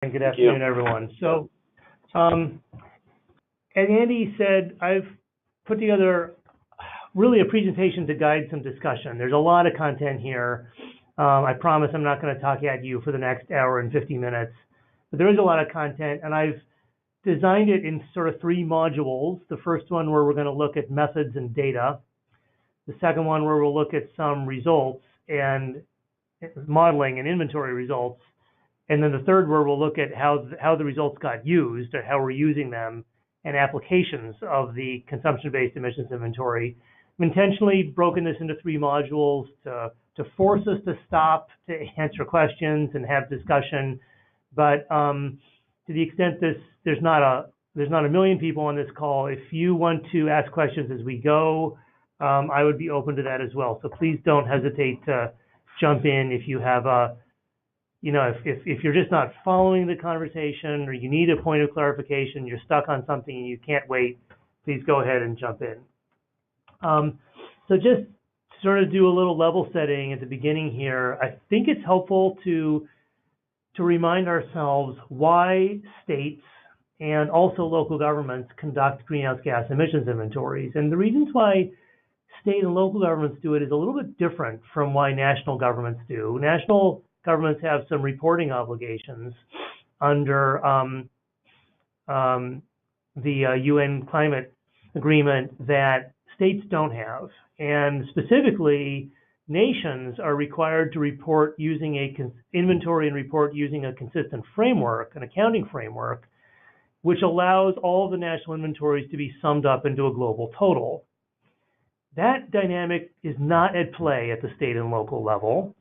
And good afternoon, everyone. So, as Andy said, I've put together really a presentation to guide some discussion. There's a lot of content here. I promise I'm not going to talk at you for the next hour and 50 minutes, but there is a lot of content, and I've designed it in sort of three modules. The first one where we're going to look at methods and data. The second one where we'll look at some results and modeling and inventory results. And then the third where we'll look at how the results got used or how we're using them and applications of the consumption-based emissions inventory. I've intentionally broken this into three modules to force us to stop, to answer questions and have discussion. But to the extent there's not a million people on this call, if you want to ask questions as we go, I would be open to that as well. So please don't hesitate to jump in if you have if you're just not following the conversation or you need a point of clarification, you're stuck on something and you can't wait, please go ahead and jump in. So just sort of do a little level setting at the beginning here. I think it's helpful to remind ourselves why states and also local governments conduct greenhouse gas emissions inventories. And the reasons why state and local governments do it is a little bit different from why national governments do. National governments have some reporting obligations under the UN climate agreement that states don't have. And specifically, nations are required to report using inventory and report using a consistent framework, an accounting framework, which allows all of the national inventories to be summed up into a global total. That dynamic is not at play at the state and local level.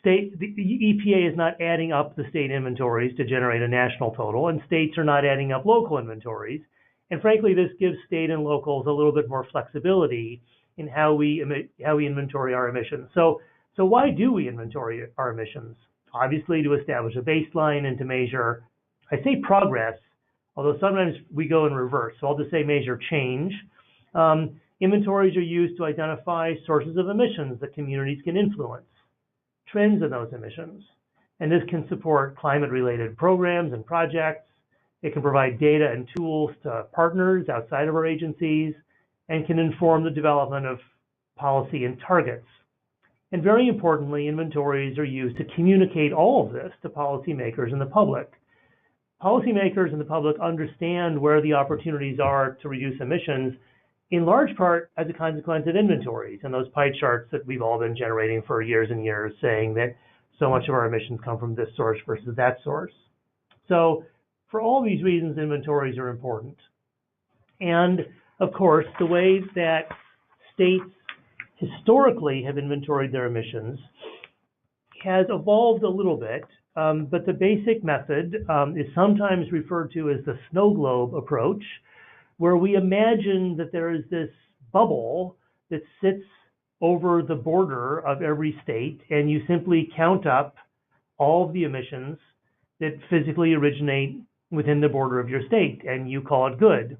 The EPA is not adding up the state inventories to generate a national total, and states are not adding up local inventories. And frankly, this gives state and locals a little bit more flexibility in how we inventory our emissions. So why do we inventory our emissions? Obviously, to establish a baseline and to measure, I say progress, although sometimes we go in reverse. So I'll just say measure change. Inventories are used to identify sources of emissions that communities can influence, trends in those emissions. And this can support climate-related programs and projects. It can provide data and tools to partners outside of our agencies and can inform the development of policy and targets. And very importantly, inventories are used to communicate all of this to policymakers and the public. Policymakers and the public understand where the opportunities are to reduce emissions, in large part as a consequence of inventories and those pie charts that we've all been generating for years and years, saying that so much of our emissions come from this source versus that source. So for all these reasons, inventories are important. And of course, the way that states historically have inventoried their emissions has evolved a little bit, but the basic method is sometimes referred to as the Snowglobe Approach, where we imagine that there is this bubble that sits over the border of every state, and you simply count up all of the emissions that physically originate within the border of your state, and you call it good.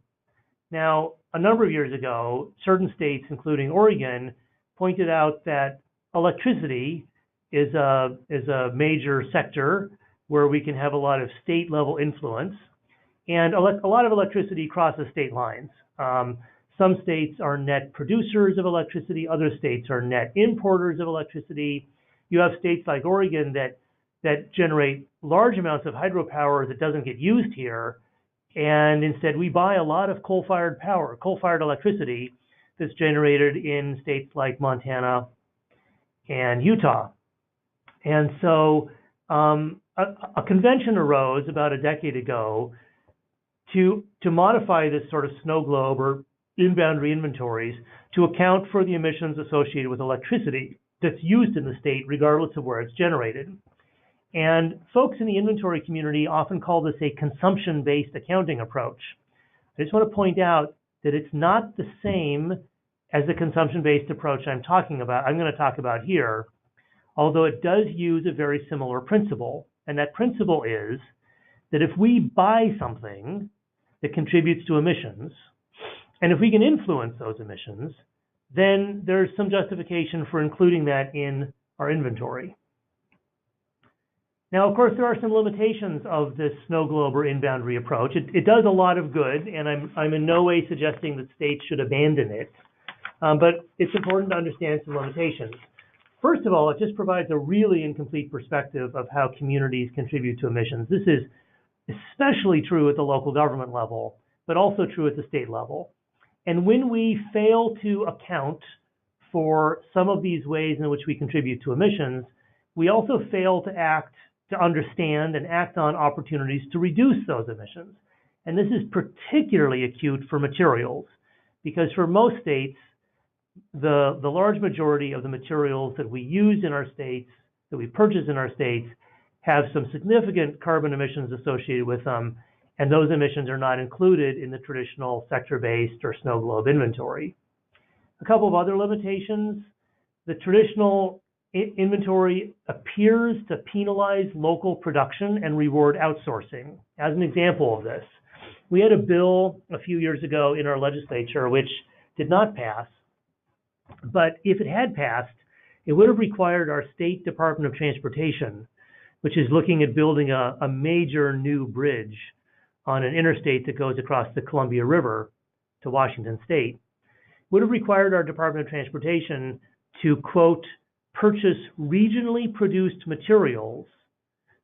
Now, a number of years ago, certain states, including Oregon, pointed out that electricity is a major sector where we can have a lot of state-level influence. And a lot of electricity crosses state lines. Some states are net producers of electricity. Other states are net importers of electricity. You have states like Oregon that generate large amounts of hydropower that doesn't get used here. And instead, we buy a lot of coal-fired power, coal-fired electricity that's generated in states like Montana and Utah. And so a convention arose about a decade ago to modify this sort of snow globe or in-boundary inventories to account for the emissions associated with electricity that's used in the state, regardless of where it's generated. And folks in the inventory community often call this a consumption-based accounting approach. I just want to point out that it's not the same as the consumption-based approach I'm going to talk about here, although it does use a very similar principle. And that principle is that if we buy something that contributes to emissions, and if we can influence those emissions, then there's some justification for including that in our inventory. Now, of course, there are some limitations of this snow globe or in-boundary approach. It does a lot of good, and I'm in no way suggesting that states should abandon it, but it's important to understand some limitations. First of all, it just provides a really incomplete perspective of how communities contribute to emissions. This is especially true at the local government level, but also true at the state level. And when we fail to account for some of these ways in which we contribute to emissions, we also fail to understand and act on opportunities to reduce those emissions. And this is particularly acute for materials, because for most states, the large majority of the materials that we use in our states, that we purchase in our states, have some significant carbon emissions associated with them, and those emissions are not included in the traditional sector-based or snow globe inventory. A couple of other limitations: the traditional inventory appears to penalize local production and reward outsourcing. As an example of this, we had a bill a few years ago in our legislature which did not pass, but if it had passed, it would have required our state Department of Transportation, which is looking at building a major new bridge on an interstate that goes across the Columbia River to Washington State, would have required our Department of Transportation to, quote, purchase regionally produced materials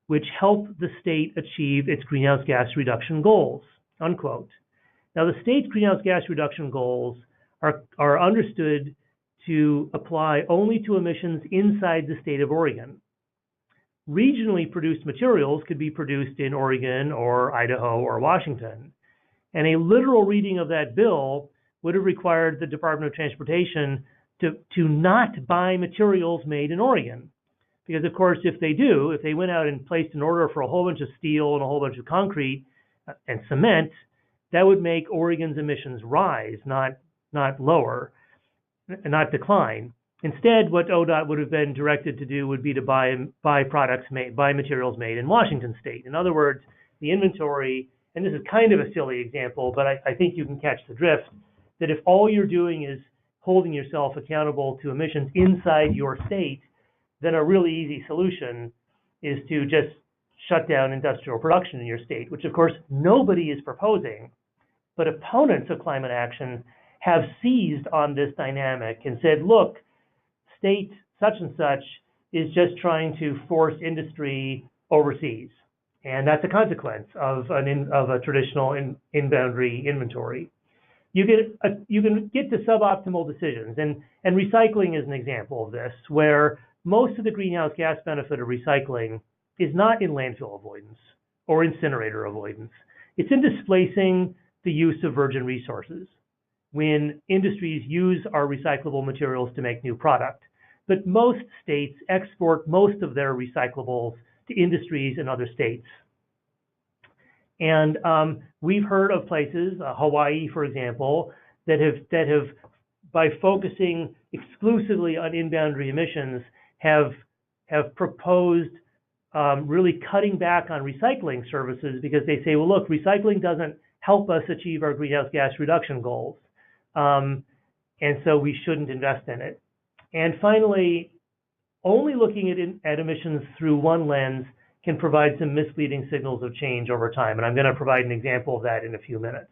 which help the state achieve its greenhouse gas reduction goals, unquote. Now, the state's greenhouse gas reduction goals are understood to apply only to emissions inside the state of Oregon. Regionally produced materials could be produced in Oregon or Idaho or Washington. And a literal reading of that bill would have required the Department of Transportation to not buy materials made in Oregon. Because, of course, if they went out and placed an order for a whole bunch of steel and a whole bunch of concrete and cement, that would make Oregon's emissions rise, not lower, not decline. Instead, what ODOT would have been directed to do would be to buy materials made in Washington State. In other words, the inventory, and this is kind of a silly example, but I think you can catch the drift, that if all you're doing is holding yourself accountable to emissions inside your state, then a really easy solution is to just shut down industrial production in your state, which of course nobody is proposing, but opponents of climate action have seized on this dynamic and said, look, state such and such is just trying to force industry overseas. And that's a consequence of a traditional in-boundary inventory. You can get to suboptimal decisions, and recycling is an example of this, where most of the greenhouse gas benefit of recycling is not in landfill avoidance or incinerator avoidance. It's in displacing the use of virgin resources when industries use our recyclable materials to make new product. But most states export most of their recyclables to industries in other states. And we've heard of places, Hawaii, for example, that have, by focusing exclusively on in-boundary emissions, have proposed really cutting back on recycling services because they say, well, look, recycling doesn't help us achieve our greenhouse gas reduction goals. And so we shouldn't invest in it. And finally, only looking at emissions through one lens can provide some misleading signals of change over time. And I'm going to provide an example of that in a few minutes.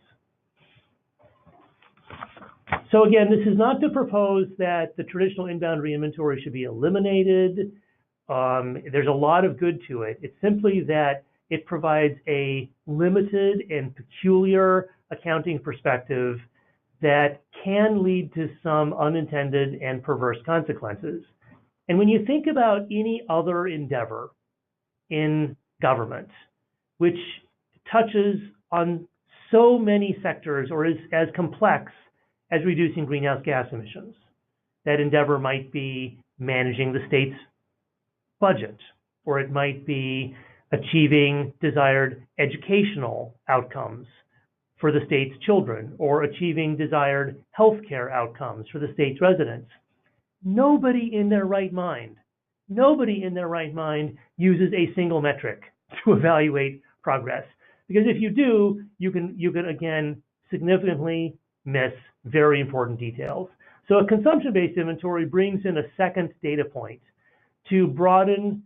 So again, this is not to propose that the traditional in-boundary inventory should be eliminated. There's a lot of good to it. It's simply that it provides a limited and peculiar accounting perspective that can lead to some unintended and perverse consequences. And when you think about any other endeavor in government, which touches on so many sectors or is as complex as reducing greenhouse gas emissions, that endeavor might be managing the state's budget, or it might be achieving desired educational outcomes for the state's children, or achieving desired healthcare outcomes for the state's residents. Nobody in their right mind uses a single metric to evaluate progress. Because if you do, you can again significantly miss very important details. So a consumption-based inventory brings in a second data point to broaden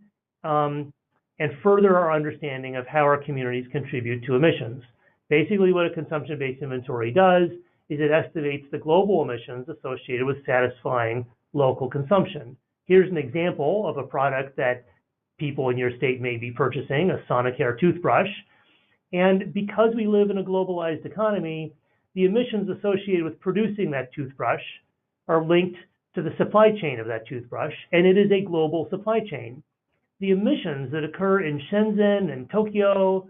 and further our understanding of how our communities contribute to emissions. Basically, what a consumption-based inventory does is it estimates the global emissions associated with satisfying local consumption. Here's an example of a product that people in your state may be purchasing, a Sonicare toothbrush. And because we live in a globalized economy, the emissions associated with producing that toothbrush are linked to the supply chain of that toothbrush, and it is a global supply chain. The emissions that occur in Shenzhen and Tokyo,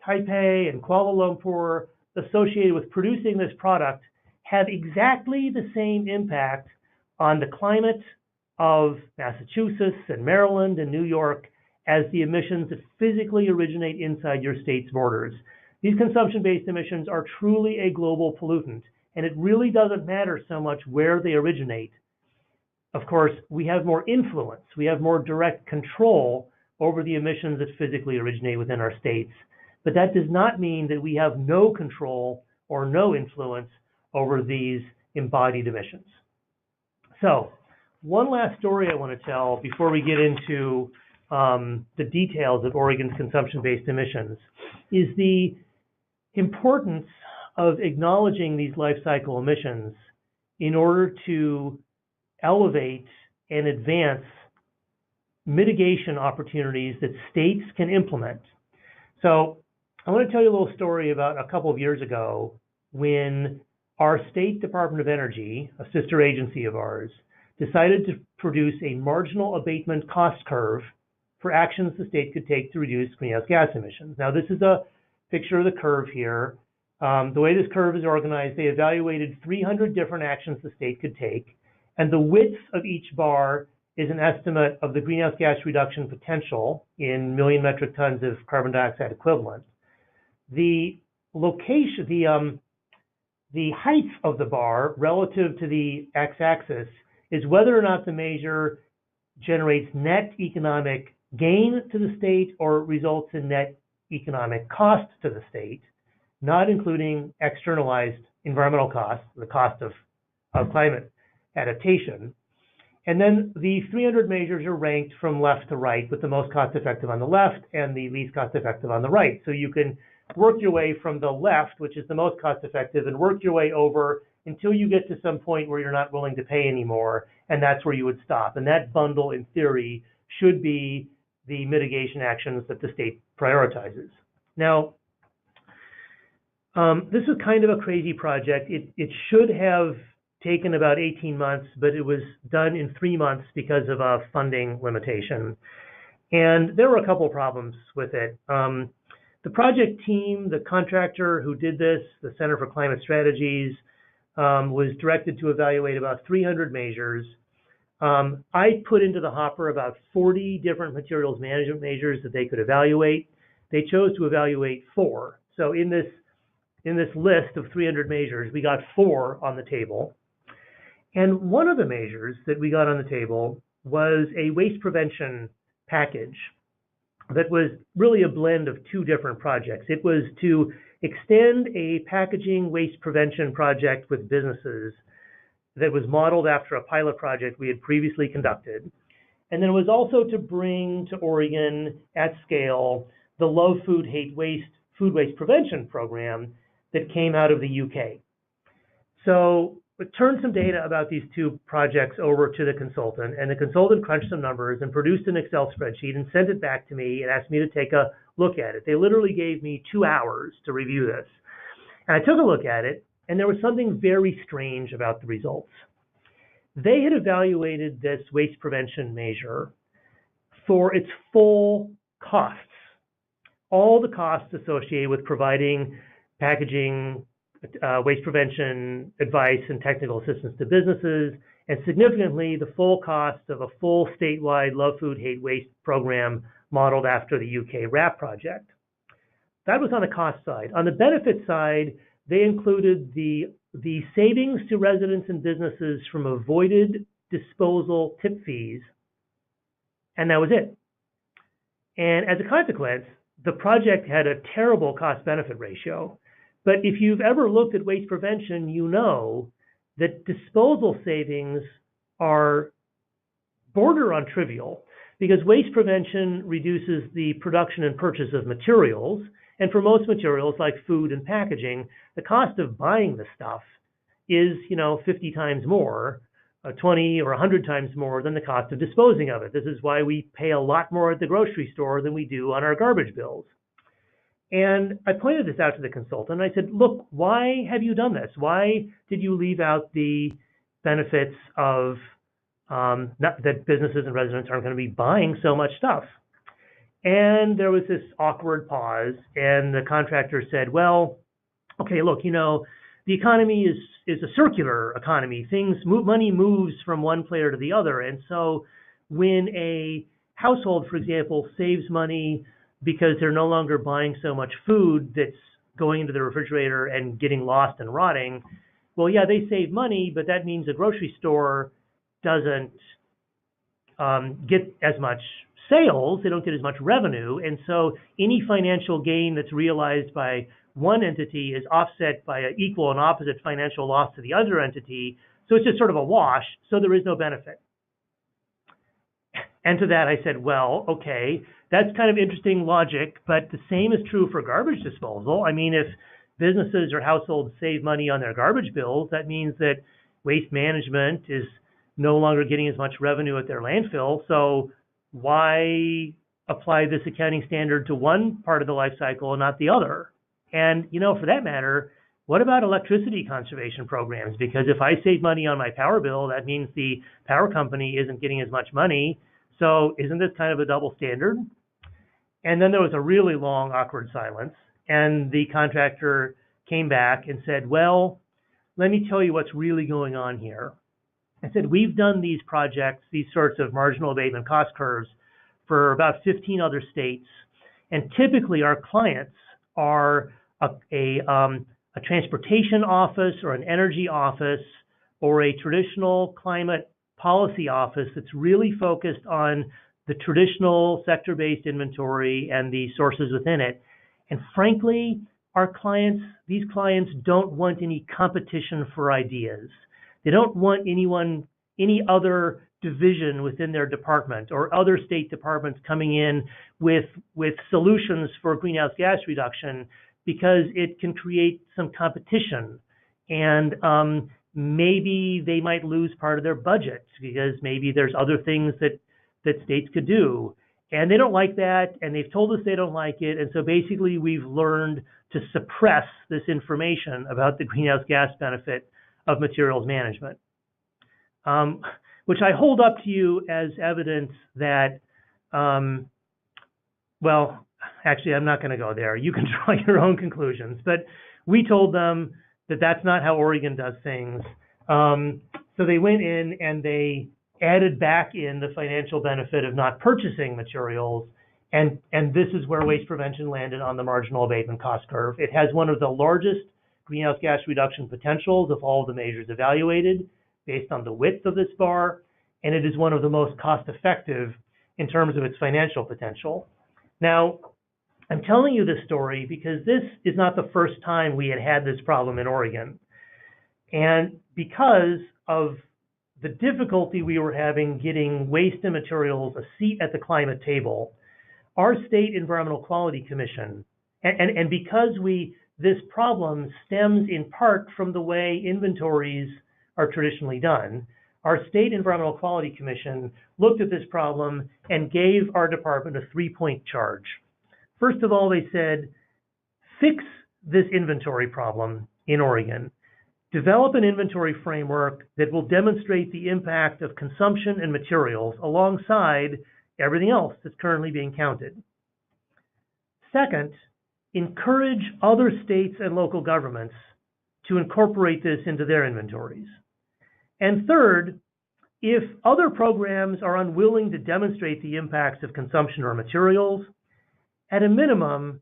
Taipei and Kuala Lumpur associated with producing this product have exactly the same impact on the climate of Massachusetts and Maryland and New York as the emissions that physically originate inside your state's borders. These consumption-based emissions are truly a global pollutant, and it really doesn't matter so much where they originate. Of course, we have more influence, we have more direct control over the emissions that physically originate within our states. But that does not mean that we have no control or no influence over these embodied emissions. So, one last story I want to tell before we get into the details of Oregon's consumption-based emissions is the importance of acknowledging these life cycle emissions in order to elevate and advance mitigation opportunities that states can implement. So I want to tell you a little story about a couple of years ago when our state Department of Energy, a sister agency of ours, decided to produce a marginal abatement cost curve for actions the state could take to reduce greenhouse gas emissions. Now, this is a picture of the curve here. The way this curve is organized, they evaluated 300 different actions the state could take, and the width of each bar is an estimate of the greenhouse gas reduction potential in million metric tons of carbon dioxide equivalent. The location, the height of the bar relative to the x-axis is whether or not the measure generates net economic gain to the state or results in net economic cost to the state, not including externalized environmental costs, the cost of climate adaptation. And then the 300 measures are ranked from left to right, with the most cost-effective on the left and the least cost-effective on the right. So you can work your way from the left, which is the most cost-effective, and work your way over until you get to some point where you're not willing to pay anymore, and that's where you would stop. And that bundle, in theory, should be the mitigation actions that the state prioritizes. Now, this is kind of a crazy project. It should have taken about 18 months, but it was done in 3 months because of a funding limitation. And there were a couple of problems with it. The project team, the contractor who did this, the Center for Climate Strategies, was directed to evaluate about 300 measures. I put into the hopper about 40 different materials management measures that they could evaluate. They chose to evaluate 4. So in this list of 300 measures, we got 4 on the table. And one of the measures that we got on the table was a waste prevention package that was really a blend of 2 different projects. It was to extend a packaging waste prevention project with businesses that was modeled after a pilot project we had previously conducted. And then it was also to bring to Oregon at scale the Love Food, Hate Waste food waste prevention program that came out of the UK. So we turned some data about these 2 projects over to the consultant, and the consultant crunched some numbers and produced an Excel spreadsheet and sent it back to me and asked me to take a look at it. They literally gave me 2 hours to review this. And I took a look at it, and there was something very strange about the results. They had evaluated this waste prevention measure for its full costs, all the costs associated with providing packaging, waste prevention advice and technical assistance to businesses, and significantly the full cost of a full statewide Love Food, Hate Waste program modeled after the UK RAP project. That was on the cost side. On the benefit side, they included the savings to residents and businesses from avoided disposal tip fees, and that was it. And as a consequence, the project had a terrible cost-benefit ratio. But if you've ever looked at waste prevention, you know that disposal savings are border on trivial. because waste prevention reduces the production and purchase of materials. And for most materials like food and packaging, the cost of buying the stuff is, 50 times more, 20 or 100 times more than the cost of disposing of it. This is why we pay a lot more at the grocery store than we do on our garbage bills. And I pointed this out to the consultant. I said, look, why have you done this? Why did you leave out the benefits of that businesses and residents aren't going to be buying so much stuff? And there was this awkward pause, and the contractor said, well, okay, look, the economy is a circular economy. Money moves from one player to the other. And so when a household, for example, saves money because they're no longer buying so much food that's going into the refrigerator and getting lost and rotting, well, yeah, they save money, but that means a grocery store doesn't get as much sales, they don't get as much revenue, and so any financial gain that's realized by one entity is offset by an equal and opposite financial loss to the other entity, so it's just sort of a wash, so there is no benefit. And to that I said, well, okay, that's kind of interesting logic, but the same is true for garbage disposal. I mean, if businesses or households save money on their garbage bills, that means that waste management is no longer getting as much revenue at their landfill, so why apply this accounting standard to one part of the life cycle and not the other? And, for that matter, what about electricity conservation programs? Because if I save money on my power bill, that means the power company isn't getting as much money. So isn't this kind of a double standard? And then there was a really long, awkward silence. And the contractor came back and said, well, let me tell you what's really going on here. I said, we've done these projects, these sorts of marginal abatement cost curves for about 15 other states. And typically our clients are a transportation office or an energy office or a traditional climate policy office that's really focused on the traditional sector-based inventory and the sources within it. And frankly, these clients don't want any competition for ideas. They don't want any other division within their department or other state departments coming in with solutions for greenhouse gas reduction, because it can create some competition. And maybe they might lose part of their budget because maybe there's other things that states could do. And they don't like that, and they've told us they don't like it. And so basically we've learned to suppress this information about the greenhouse gas benefit of materials management, which I hold up to you as evidence that, well, actually, I'm not going to go there. You can draw your own conclusions. But we told them that that's not how Oregon does things. So they went in and they added back in the financial benefit of not purchasing materials. And this is where waste prevention landed on the marginal abatement cost curve. It has one of the largest greenhouse gas reduction potentials of all the measures evaluated based on the width of this bar, and it is one of the most cost-effective in terms of its financial potential. Now, I'm telling you this story because this is not the first time we had this problem in Oregon. And because of the difficulty we were having getting waste and materials a seat at the climate table, our state Environmental Quality Commission, and because this problem stems in part from the way inventories are traditionally done, our state Environmental Quality Commission looked at this problem and gave our department a 3-point charge. First of all, they said, fix this inventory problem in Oregon. Develop an inventory framework that will demonstrate the impact of consumption and materials alongside everything else that's currently being counted. Second, encourage other states and local governments to incorporate this into their inventories. And third, if other programs are unwilling to demonstrate the impacts of consumption or materials, at a minimum,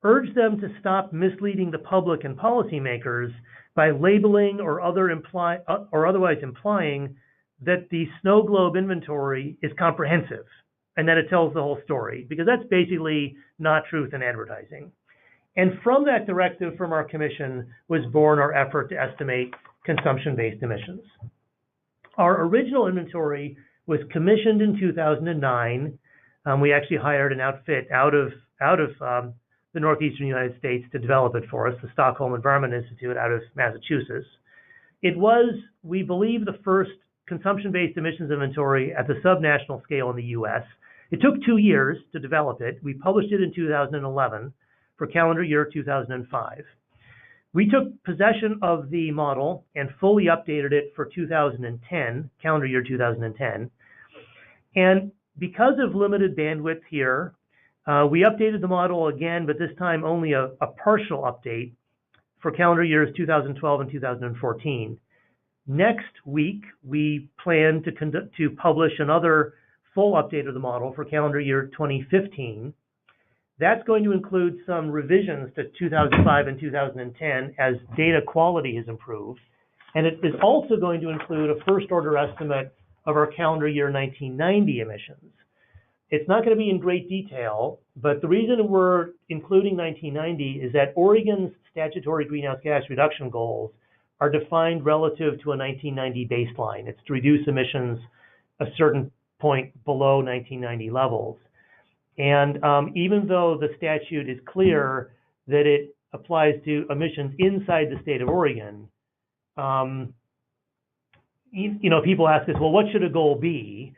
urge them to stop misleading the public and policymakers by labeling or otherwise implying that the Snowglobe inventory is comprehensive and that it tells the whole story, because that's basically not truth in advertising. And from that directive from our commission was born our effort to estimate consumption-based emissions. Our original inventory was commissioned in 2009. We actually hired an outfit out of the northeastern United States to develop it for us, the Stockholm Environment Institute out of Massachusetts. It was, we believe, the first consumption-based emissions inventory at the subnational scale in the U.S. It took 2 years to develop it. We published it in 2011 for calendar year 2005. We took possession of the model and fully updated it for 2010, calendar year 2010. And because of limited bandwidth here, we updated the model again, but this time only a partial update for calendar years 2012 and 2014. Next week, we plan to publish another full update of the model for calendar year 2015. That's going to include some revisions to 2005 and 2010 as data quality has improved. And it is also going to include a first order estimate of our calendar year 1990 emissions. It's not going to be in great detail, but the reason we're including 1990 is that Oregon's statutory greenhouse gas reduction goals are defined relative to a 1990 baseline. It's to reduce emissions a certain point below 1990 levels. And even though the statute is clear that it applies to emissions inside the state of Oregon, people ask us, well, what should a goal be?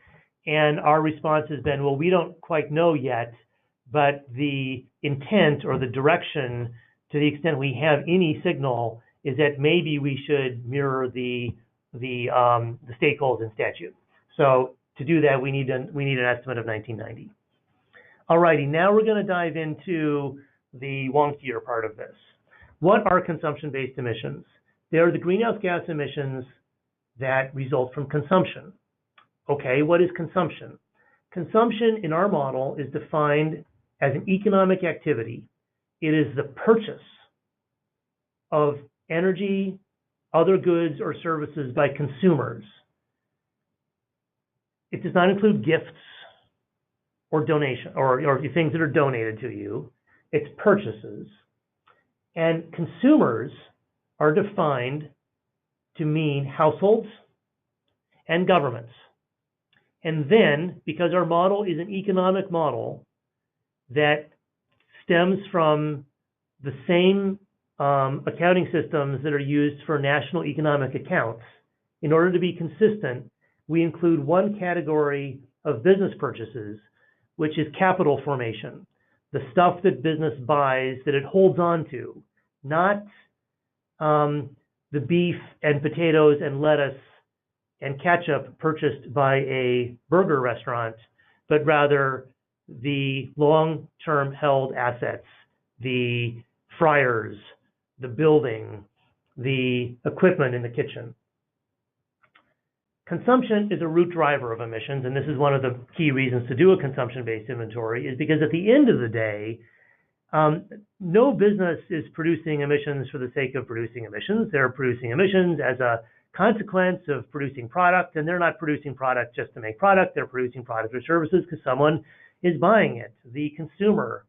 And our response has been, well, we don't quite know yet, but the intent or the direction, to the extent we have any signal, is that maybe we should mirror the state goals in statute. So to do that, we need an estimate of 1990. All righty, now we're going to dive into the wonkier part of this. What are consumption-based emissions? They are the greenhouse gas emissions that result from consumption. Okay, what is consumption? Consumption in our model is defined as an economic activity. It is the purchase of energy, other goods, or services by consumers. It does not include gifts or donation or things that are donated to you. It's purchases. And consumers are defined to mean households and governments. And then, because our model is an economic model that stems from the same accounting systems that are used for national economic accounts, in order to be consistent, we include one category of business purchases, which is capital formation, the stuff that business buys that it holds on to, not the beef and potatoes and lettuce and ketchup purchased by a burger restaurant, but rather the long-term held assets, the fryers, the building, the equipment in the kitchen. Consumption is a root driver of emissions, and this is one of the key reasons to do a consumption-based inventory, is because at the end of the day, no business is producing emissions for the sake of producing emissions. They're producing emissions as a consequence of producing product, and they're not producing product just to make product. They're producing product or services because someone is buying it. The consumer,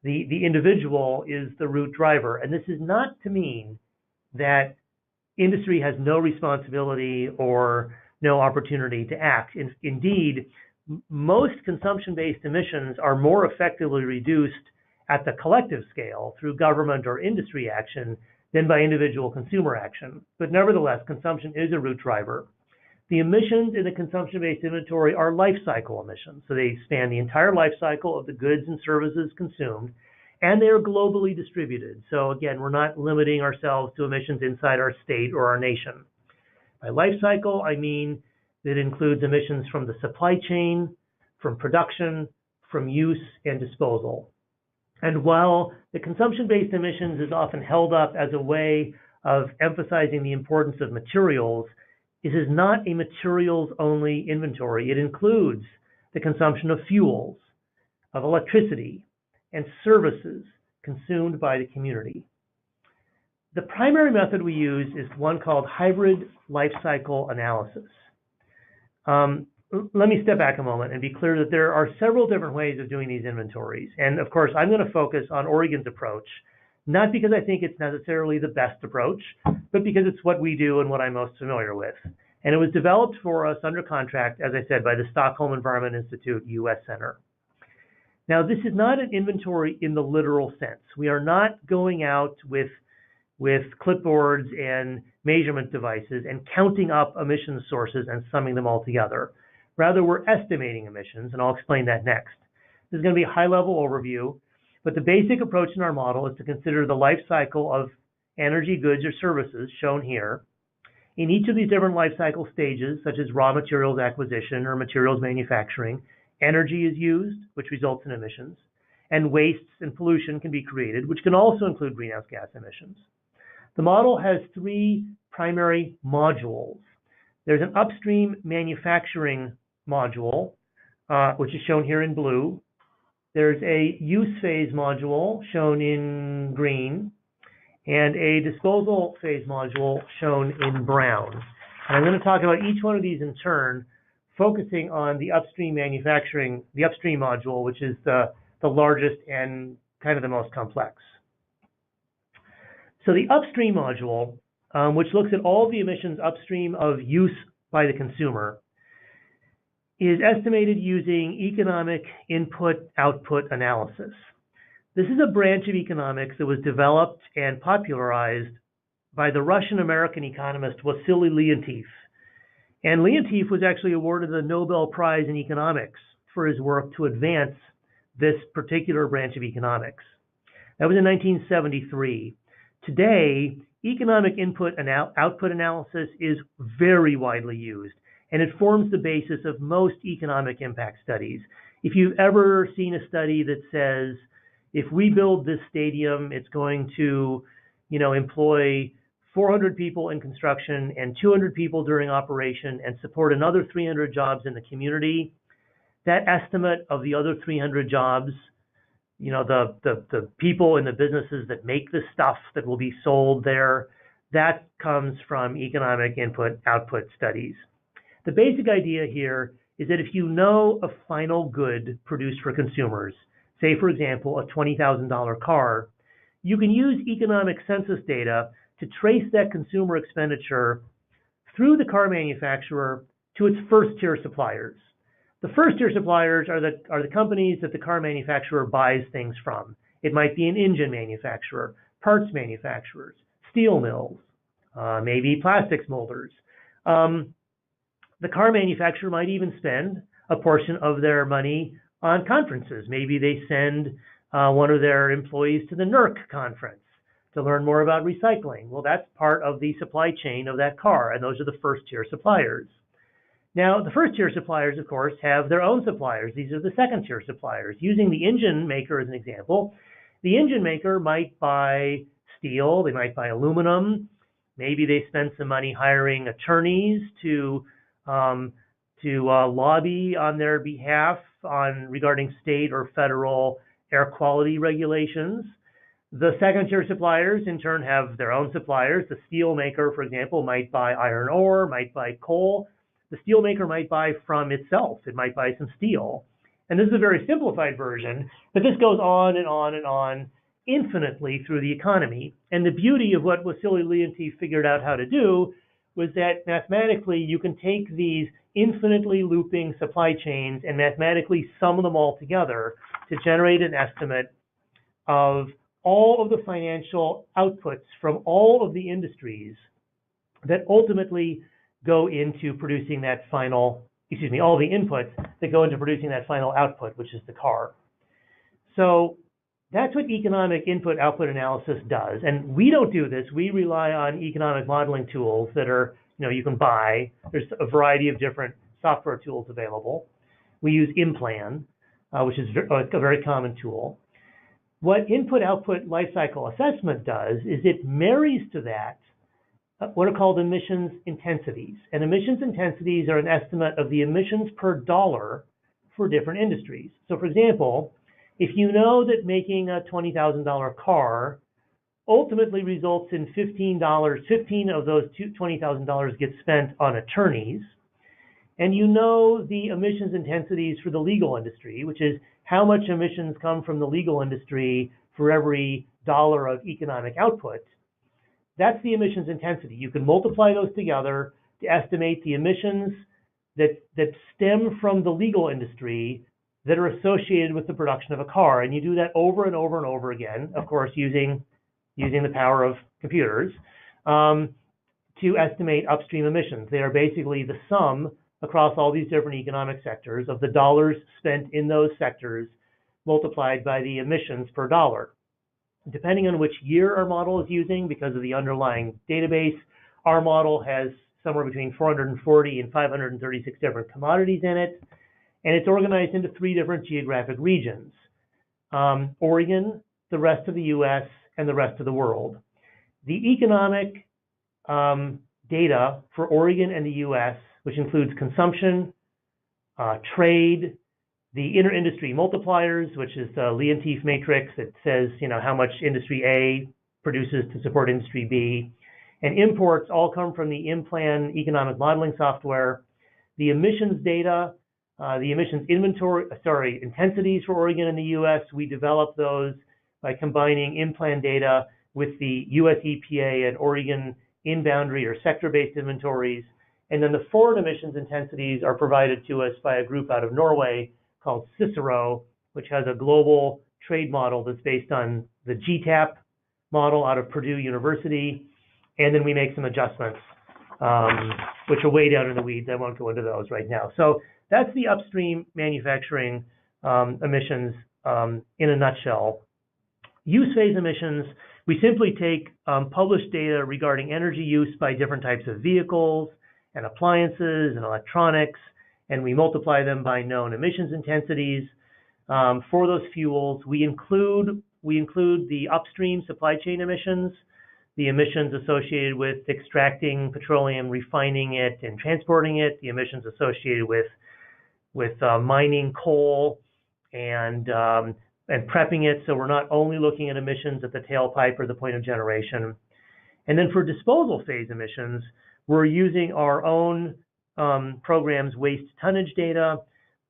the individual is the root driver. And this is not to mean that industry has no responsibility or no opportunity to act. Indeed, most consumption-based emissions are more effectively reduced at the collective scale through government or industry action than by individual consumer action. But nevertheless, consumption is a root driver. The emissions in the consumption-based inventory are life cycle emissions. So they span the entire life cycle of the goods and services consumed, and they are globally distributed. So again, we're not limiting ourselves to emissions inside our state or our nation. By life cycle, I mean that it includes emissions from the supply chain, from production, from use and disposal. And while the consumption-based emissions is often held up as a way of emphasizing the importance of materials, this is not a materials-only inventory. It includes the consumption of fuels, of electricity, and services consumed by the community. The primary method we use is one called hybrid life cycle analysis. Let me step back a moment and be clear that there are several different ways of doing these inventories. And of course, I'm going to focus on Oregon's approach, not because I think it's necessarily the best approach, but because it's what we do and what I'm most familiar with. And it was developed for us under contract, as I said, by the Stockholm Environment Institute U.S. Center. Now, this is not an inventory in the literal sense. We are not going out with clipboards and measurement devices and counting up emissions sources and summing them all together. Rather, we're estimating emissions, and I'll explain that next. This is going to be a high-level overview, but the basic approach in our model is to consider the life cycle of energy, goods, or services shown here. In each of these different life cycle stages, such as raw materials acquisition or materials manufacturing, energy is used, which results in emissions, and wastes and pollution can be created, which can also include greenhouse gas emissions. The model has three primary modules. There's an upstream manufacturing module, which is shown here in blue. There's a use phase module shown in green, and a disposal phase module shown in brown. And I'm going to talk about each one of these in turn, focusing on the upstream manufacturing, the upstream module, which is the largest and kind of the most complex. So the upstream module, which looks at all the emissions upstream of use by the consumer, is estimated using economic input-output analysis. This is a branch of economics that was developed and popularized by the Russian-American economist Wassily Leontief. And Leontief was actually awarded the Nobel Prize in Economics for his work to advance this particular branch of economics. That was in 1973. Today, economic input and output analysis is very widely used, and it forms the basis of most economic impact studies. If you've ever seen a study that says, if we build this stadium, it's going to, employ 400 people in construction and 200 people during operation and support another 300 jobs in the community, that estimate of the other 300 jobs, the people in the businesses that make the stuff that will be sold there, that comes from economic input-output studies. The basic idea here is that if you know a final good produced for consumers, say, for example, a $20,000 car, you can use economic census data to trace that consumer expenditure through the car manufacturer to its first-tier suppliers. The first-tier suppliers are the companies that the car manufacturer buys things from. It might be an engine manufacturer, parts manufacturers, steel mills, maybe plastics molders. The car manufacturer might even spend a portion of their money on conferences. Maybe they send one of their employees to the NERC conference to learn more about recycling. Well, that's part of the supply chain of that car, and those are the first-tier suppliers. Now, the first-tier suppliers, of course, have their own suppliers. These are the second-tier suppliers. Using the engine maker as an example, the engine maker might buy steel, they might buy aluminum, maybe they spend some money hiring attorneys to lobby on their behalf regarding state or federal air quality regulations. The second-tier suppliers, in turn, have their own suppliers. The steel maker, for example, might buy iron ore, might buy coal. The steel maker might buy from itself. It might buy some steel. And this is a very simplified version, but this goes on and on and on infinitely through the economy. And the beauty of what Wassily Leontief figured out how to do was that mathematically you can take these infinitely looping supply chains and mathematically sum them all together to generate an estimate of all of the financial outputs from all of the industries that ultimately go into producing that final, all the inputs that go into producing that final output, which is the car. So that's what economic input-output analysis does. And we don't do this. We rely on economic modeling tools that are, you can buy. There's a variety of different software tools available. We use InPlan, which is a very common tool. What input-output lifecycle assessment does is it marries to that what are called emissions intensities. And emissions intensities are an estimate of the emissions per dollar for different industries. So for example, if you know that making a $20,000 car ultimately results in $15 of those $20,000 get spent on attorneys, and you know the emissions intensities for the legal industry, which is how much emissions come from the legal industry for every dollar of economic output, that's the emissions intensity. You can multiply those together to estimate the emissions that stem from the legal industry that are associated with the production of a car. And you do that over and over and over again, of course, using the power of computers, to estimate upstream emissions. They are basically the sum across all these different economic sectors of the dollars spent in those sectors multiplied by the emissions per dollar. Depending on which year our model is using, because of the underlying database, our model has somewhere between 440 and 536 different commodities in it, and it's organized into 3 different geographic regions: Oregon, the rest of the US, and the rest of the world. The economic data for Oregon and the US, which includes consumption, trade, the inter-industry multipliers, which is the Leontief matrix that says, how much industry A produces to support industry B, and imports all come from the InPlan economic modeling software. The emissions data, the emissions intensities for Oregon and the US, we develop those by combining InPlan data with the US EPA and Oregon in-boundary or sector-based inventories. And then the foreign emissions intensities are provided to us by a group out of Norway called Cicero, which has a global trade model that's based on the GTAP model out of Purdue University. And then we make some adjustments, which are way down in the weeds. I won't go into those right now. So that's the upstream manufacturing emissions in a nutshell. Use phase emissions, we simply take published data regarding energy use by different types of vehicles and appliances and electronics, and we multiply them by known emissions intensities. For those fuels, we include the upstream supply chain emissions, the emissions associated with extracting petroleum, refining it, and transporting it, the emissions associated with mining coal and prepping it. So we're not only looking at emissions at the tailpipe or the point of generation. And then for disposal phase emissions, we're using our own program's waste tonnage data,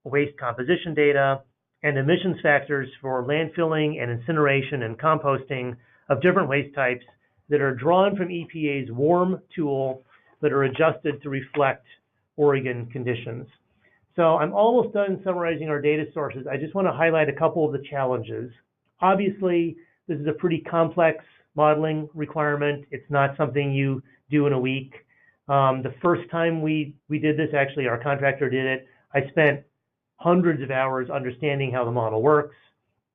waste composition data, and emissions factors for landfilling and incineration and composting of different waste types that are drawn from EPA's WARM tool that are adjusted to reflect Oregon conditions. So I'm almost done summarizing our data sources. I just want to highlight a couple of the challenges. Obviously, this is a pretty complex modeling requirement. It's not something you do in a week. The first time we did this, actually our contractor did it, I spent hundreds of hours understanding how the model works.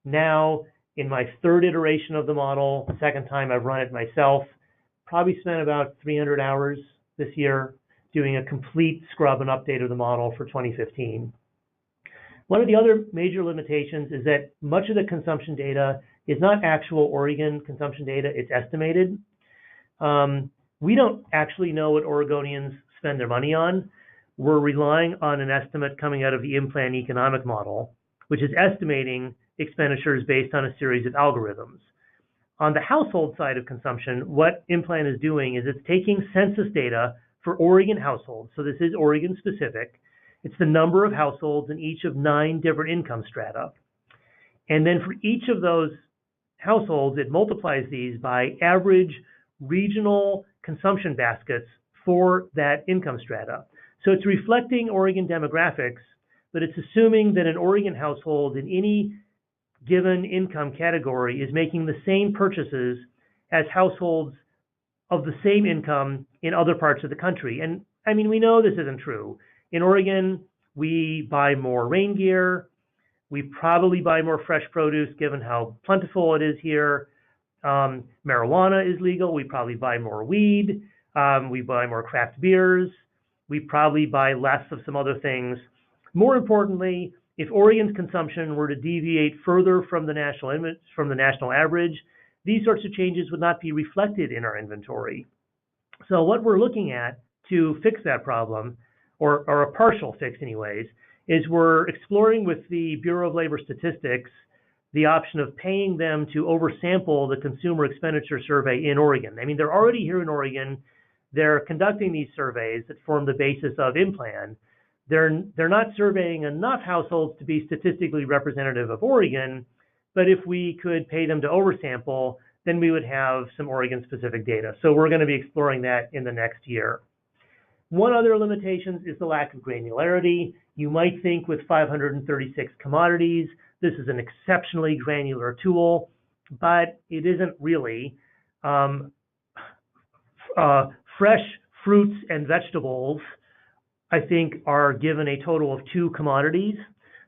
Now, in my 3rd iteration of the model, the 2nd time I've run it myself, probably spent about 300 hours this year doing a complete scrub and update of the model for 2015. One of the other major limitations is that much of the consumption data is not actual Oregon consumption data, it's estimated. We don't actually know what Oregonians spend their money on. We're relying on an estimate coming out of the InPlan economic model, which is estimating expenditures based on a series of algorithms. On the household side of consumption, what InPlan is doing is it's taking census data for Oregon households. So this is Oregon specific. It's the number of households in each of 9 different income strata. And then for each of those households, it multiplies these by average regional consumption baskets for that income strata. So it's reflecting Oregon demographics, but it's assuming that an Oregon household in any given income category is making the same purchases as households of the same income in other parts of the country. And I mean, we know this isn't true. In Oregon, we buy more rain gear. We probably buy more fresh produce given how plentiful it is here. Marijuana is legal. We probably buy more weed. We buy more craft beers. We probably buy less of some other things. More importantly, if Oregon's consumption were to deviate further from the national average, these sorts of changes would not be reflected in our inventory. So what we're looking at to fix that problem, or a partial fix anyways, is we're exploring with the Bureau of Labor Statistics the option of paying them to oversample the consumer expenditure survey in Oregon. I mean, they're already here in Oregon. They're conducting these surveys that form the basis of InPlan. They're not surveying enough households to be statistically representative of Oregon, but if we could pay them to oversample, then we would have some Oregon-specific data. So we're going to be exploring that in the next year. One other limitation is the lack of granularity. You might think with 536 commodities, this is an exceptionally granular tool, but it isn't really. Fresh fruits and vegetables, I think, are given a total of 2 commodities.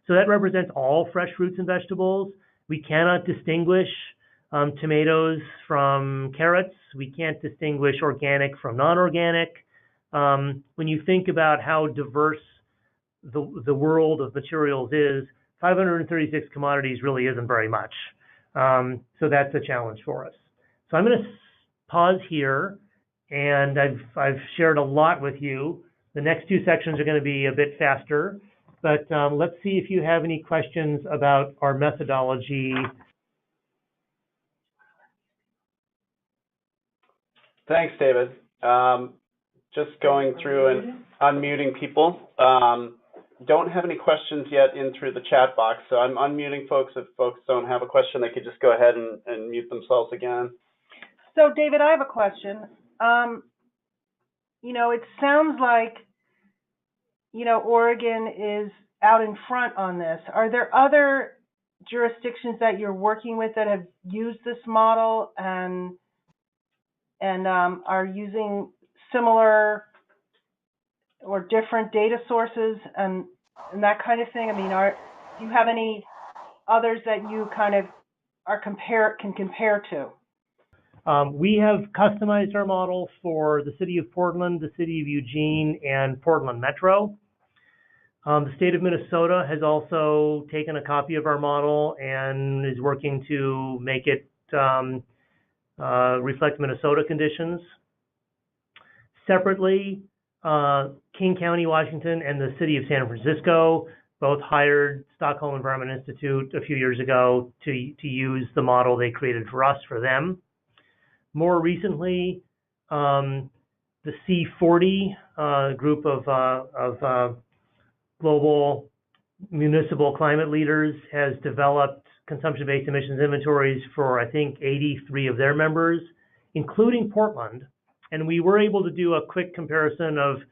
So that represents all fresh fruits and vegetables. We cannot distinguish tomatoes from carrots. We can't distinguish organic from non-organic. When you think about how diverse the world of materials is, 536 commodities really isn't very much. So that's a challenge for us. So I'm going to pause here, and I've shared a lot with you. The next 2 sections are going to be a bit faster, but let's see if you have any questions about our methodology. Thanks, David. Just going through and unmuting people. Don't have any questions yet in through the chat box, so I'm unmuting folks. If folks don't have a question, they could just go ahead and mute themselves again. So, David, I have a question. You know, it sounds like, you know, Oregon is out in front on this. Are there other jurisdictions that you're working with that have used this model and are using similar or different data sources and that kind of thing? I mean, do you have any others that you kind of can compare to? We have customized our model for the city of Portland, the city of Eugene, and Portland Metro. The state of Minnesota has also taken a copy of our model and is working to make it reflect Minnesota conditions. Separately, King County, Washington, and the city of San Francisco both hired Stockholm Environment Institute a few years ago to use the model they created for us for them. More recently, the C40 group of global municipal climate leaders has developed consumption-based emissions inventories for, I think, 83 of their members, including Portland. And we were able to do a quick comparison of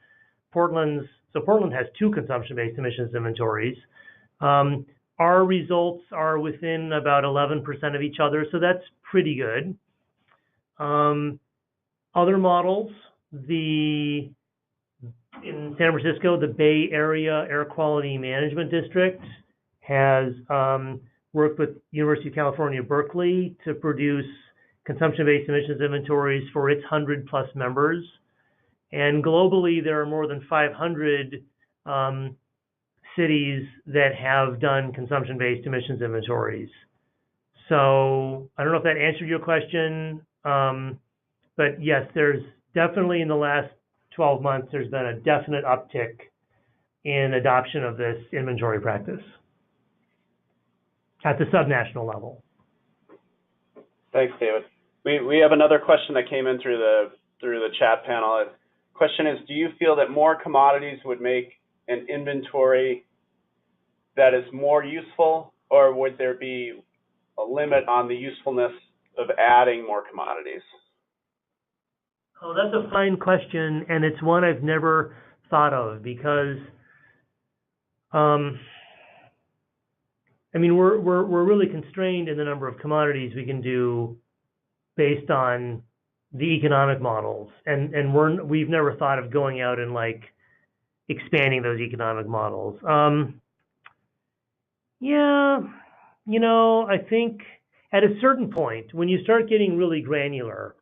Portland's. So Portland has 2 consumption-based emissions inventories. Our results are within about 11% of each other, so that's pretty good. Other models, in San Francisco, the Bay Area Air Quality Management District has worked with University of California, Berkeley to produce consumption-based emissions inventories for its 100+ members. And globally, there are more than 500 cities that have done consumption-based emissions inventories. So I don't know if that answered your question, but yes, there's definitely in the last 12 months, there's been a definite uptick in adoption of this inventory practice at the subnational level. Thanks, David. We have another question that came in through the chat panel. Question is, do you feel that more commodities would make an inventory that is more useful, or would there be a limit on the usefulness of adding more commodities? Oh, that's a fine question, and it's one I've never thought of because, I mean, we're really constrained in the number of commodities we can do based on the economic models, and we've never thought of going out and like expanding those economic models. Yeah, you know, I think at a certain point when you start getting really granular,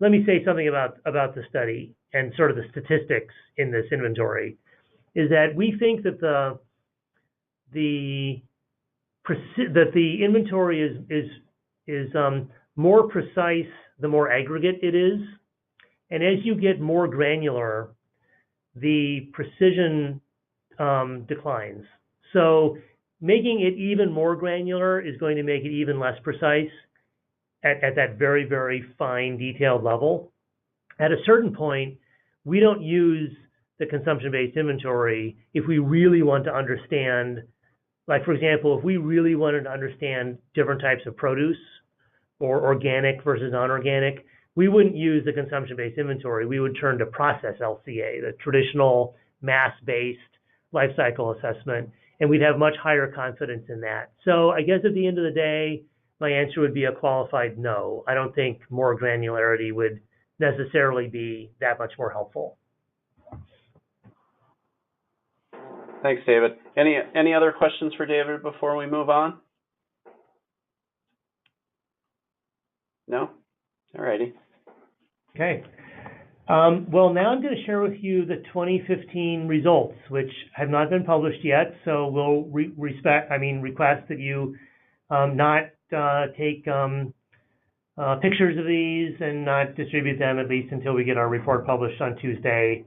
let me say something about the study and sort of the statistics in this inventory, is that we think that the inventory is more precise the more aggregate it is, and as you get more granular, the precision declines. So making it even more granular is going to make it even less precise at that very, very fine detailed level. At a certain point, we don't use the consumption-based inventory if we really want to understand, like for example, if we really wanted to understand different types of produce or organic versus non-organic, we wouldn't use the consumption-based inventory. We would turn to process LCA, the traditional mass-based life cycle assessment, and we'd have much higher confidence in that. So I guess at the end of the day, my answer would be a qualified no. I don't think more granularity would necessarily be that much more helpful. Thanks, David. Any other questions for David before we move on? No? All righty. Okay. Well, now I'm going to share with you the 2015 results, which have not been published yet. So we'll request that you not take pictures of these and not distribute them, at least until we get our report published on Tuesday.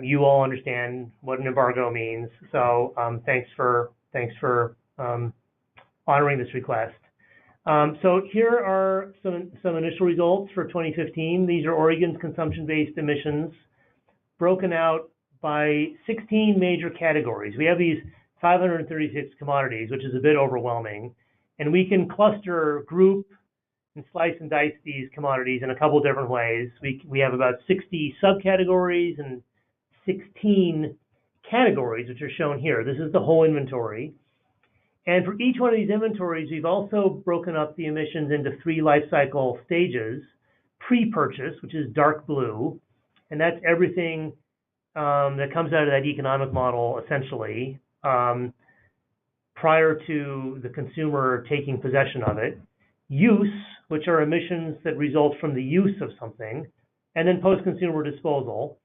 You all understand what an embargo means, so thanks for honoring this request. So here are some initial results for 2015. These are Oregon's consumption-based emissions, broken out by 16 major categories. We have these 536 commodities, which is a bit overwhelming, and we can cluster, group, and slice and dice these commodities in a couple different ways. We have about 60 subcategories and 16 categories, which are shown here. This is the whole inventory. And for each one of these inventories, we've also broken up the emissions into 3 life cycle stages. Pre-purchase, which is dark blue, and that's everything that comes out of that economic model, essentially, prior to the consumer taking possession of it. Use, which are emissions that result from the use of something, and then post-consumer disposal.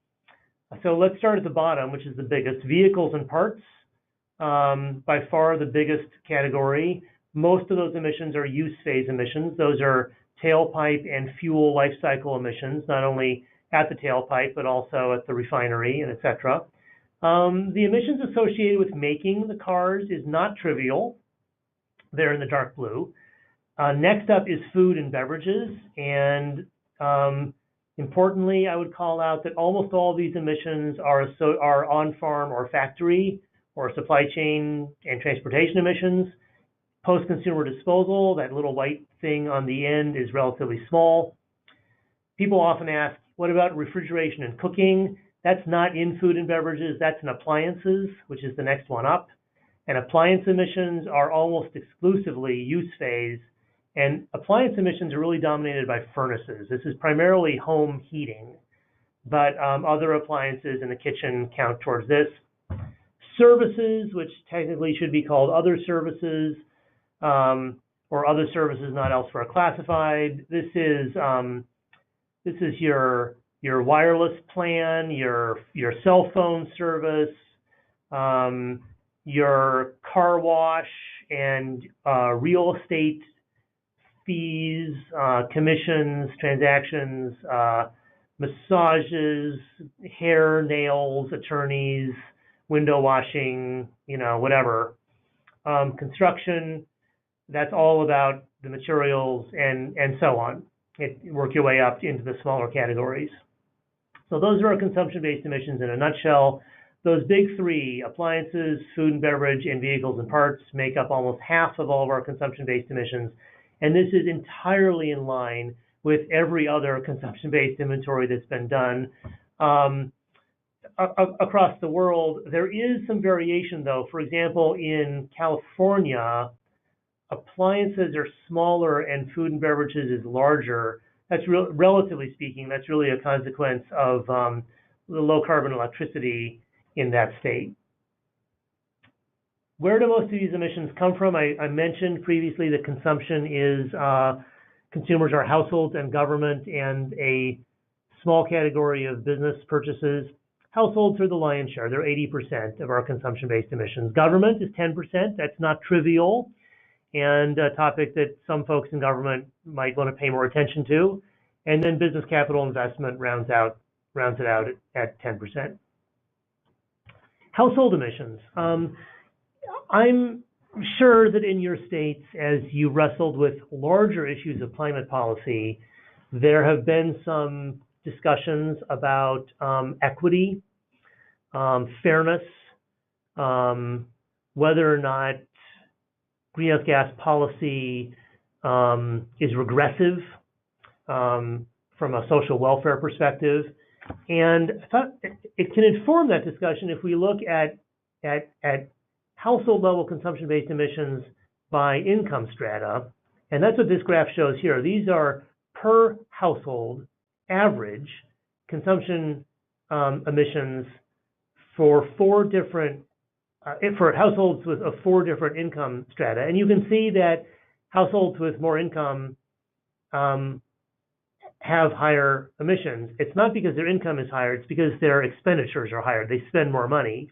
So let's start at the bottom, which is the biggest. Vehicles and parts, by far the biggest category. Most of those emissions are use phase emissions. Those are tailpipe and fuel life cycle emissions, not only at the tailpipe, but also at the refinery and et cetera. The emissions associated with making the cars is not trivial. They're in the dark blue. Next up is food and beverages, and importantly, I would call out that almost all of these emissions are on-farm or factory or supply chain and transportation emissions. Post-consumer disposal, that little white thing on the end, is relatively small. People often ask, what about refrigeration and cooking? That's not in food and beverages, that's in appliances, which is the next one up. And appliance emissions are almost exclusively use phase, and appliance emissions are really dominated by furnaces. This is primarily home heating, but other appliances in the kitchen count towards this. Services, which technically should be called other services, or other services not elsewhere classified. This is your wireless plan, your cell phone service, your car wash and real estate fees, commissions, transactions, massages, hair, nails, attorneys, window washing, whatever. Construction, that's all about the materials and so on. Work your way up into the smaller categories. So those are our consumption-based emissions in a nutshell. Those big 3, appliances, food and beverage, and vehicles and parts, make up almost half of all of our consumption-based emissions. And this is entirely in line with every other consumption-based inventory that's been done across the world. There is some variation, though. For example, in California, appliances are smaller and food and beverages is larger. That's relatively speaking, that's really a consequence of the low carbon electricity in that state. Where do most of these emissions come from? I mentioned previously that consumption is, consumers are households and government, and a small category of business purchases. Households are the lion's share. They're 80% of our consumption-based emissions. Government is 10%. That's not trivial, and a topic that some folks in government might want to pay more attention to. And then business capital investment rounds it out at 10%. Household emissions. I'm sure that in your states, as you wrestled with larger issues of climate policy, there have been some discussions about equity, fairness, whether or not greenhouse gas policy is regressive from a social welfare perspective. And I thought it can inform that discussion if we look at household level consumption-based emissions by income strata. And that's what this graph shows here. These are per household average consumption emissions for four different for households with four different income strata. And you can see that households with more income have higher emissions. It's not because their income is higher, it's because their expenditures are higher. They spend more money.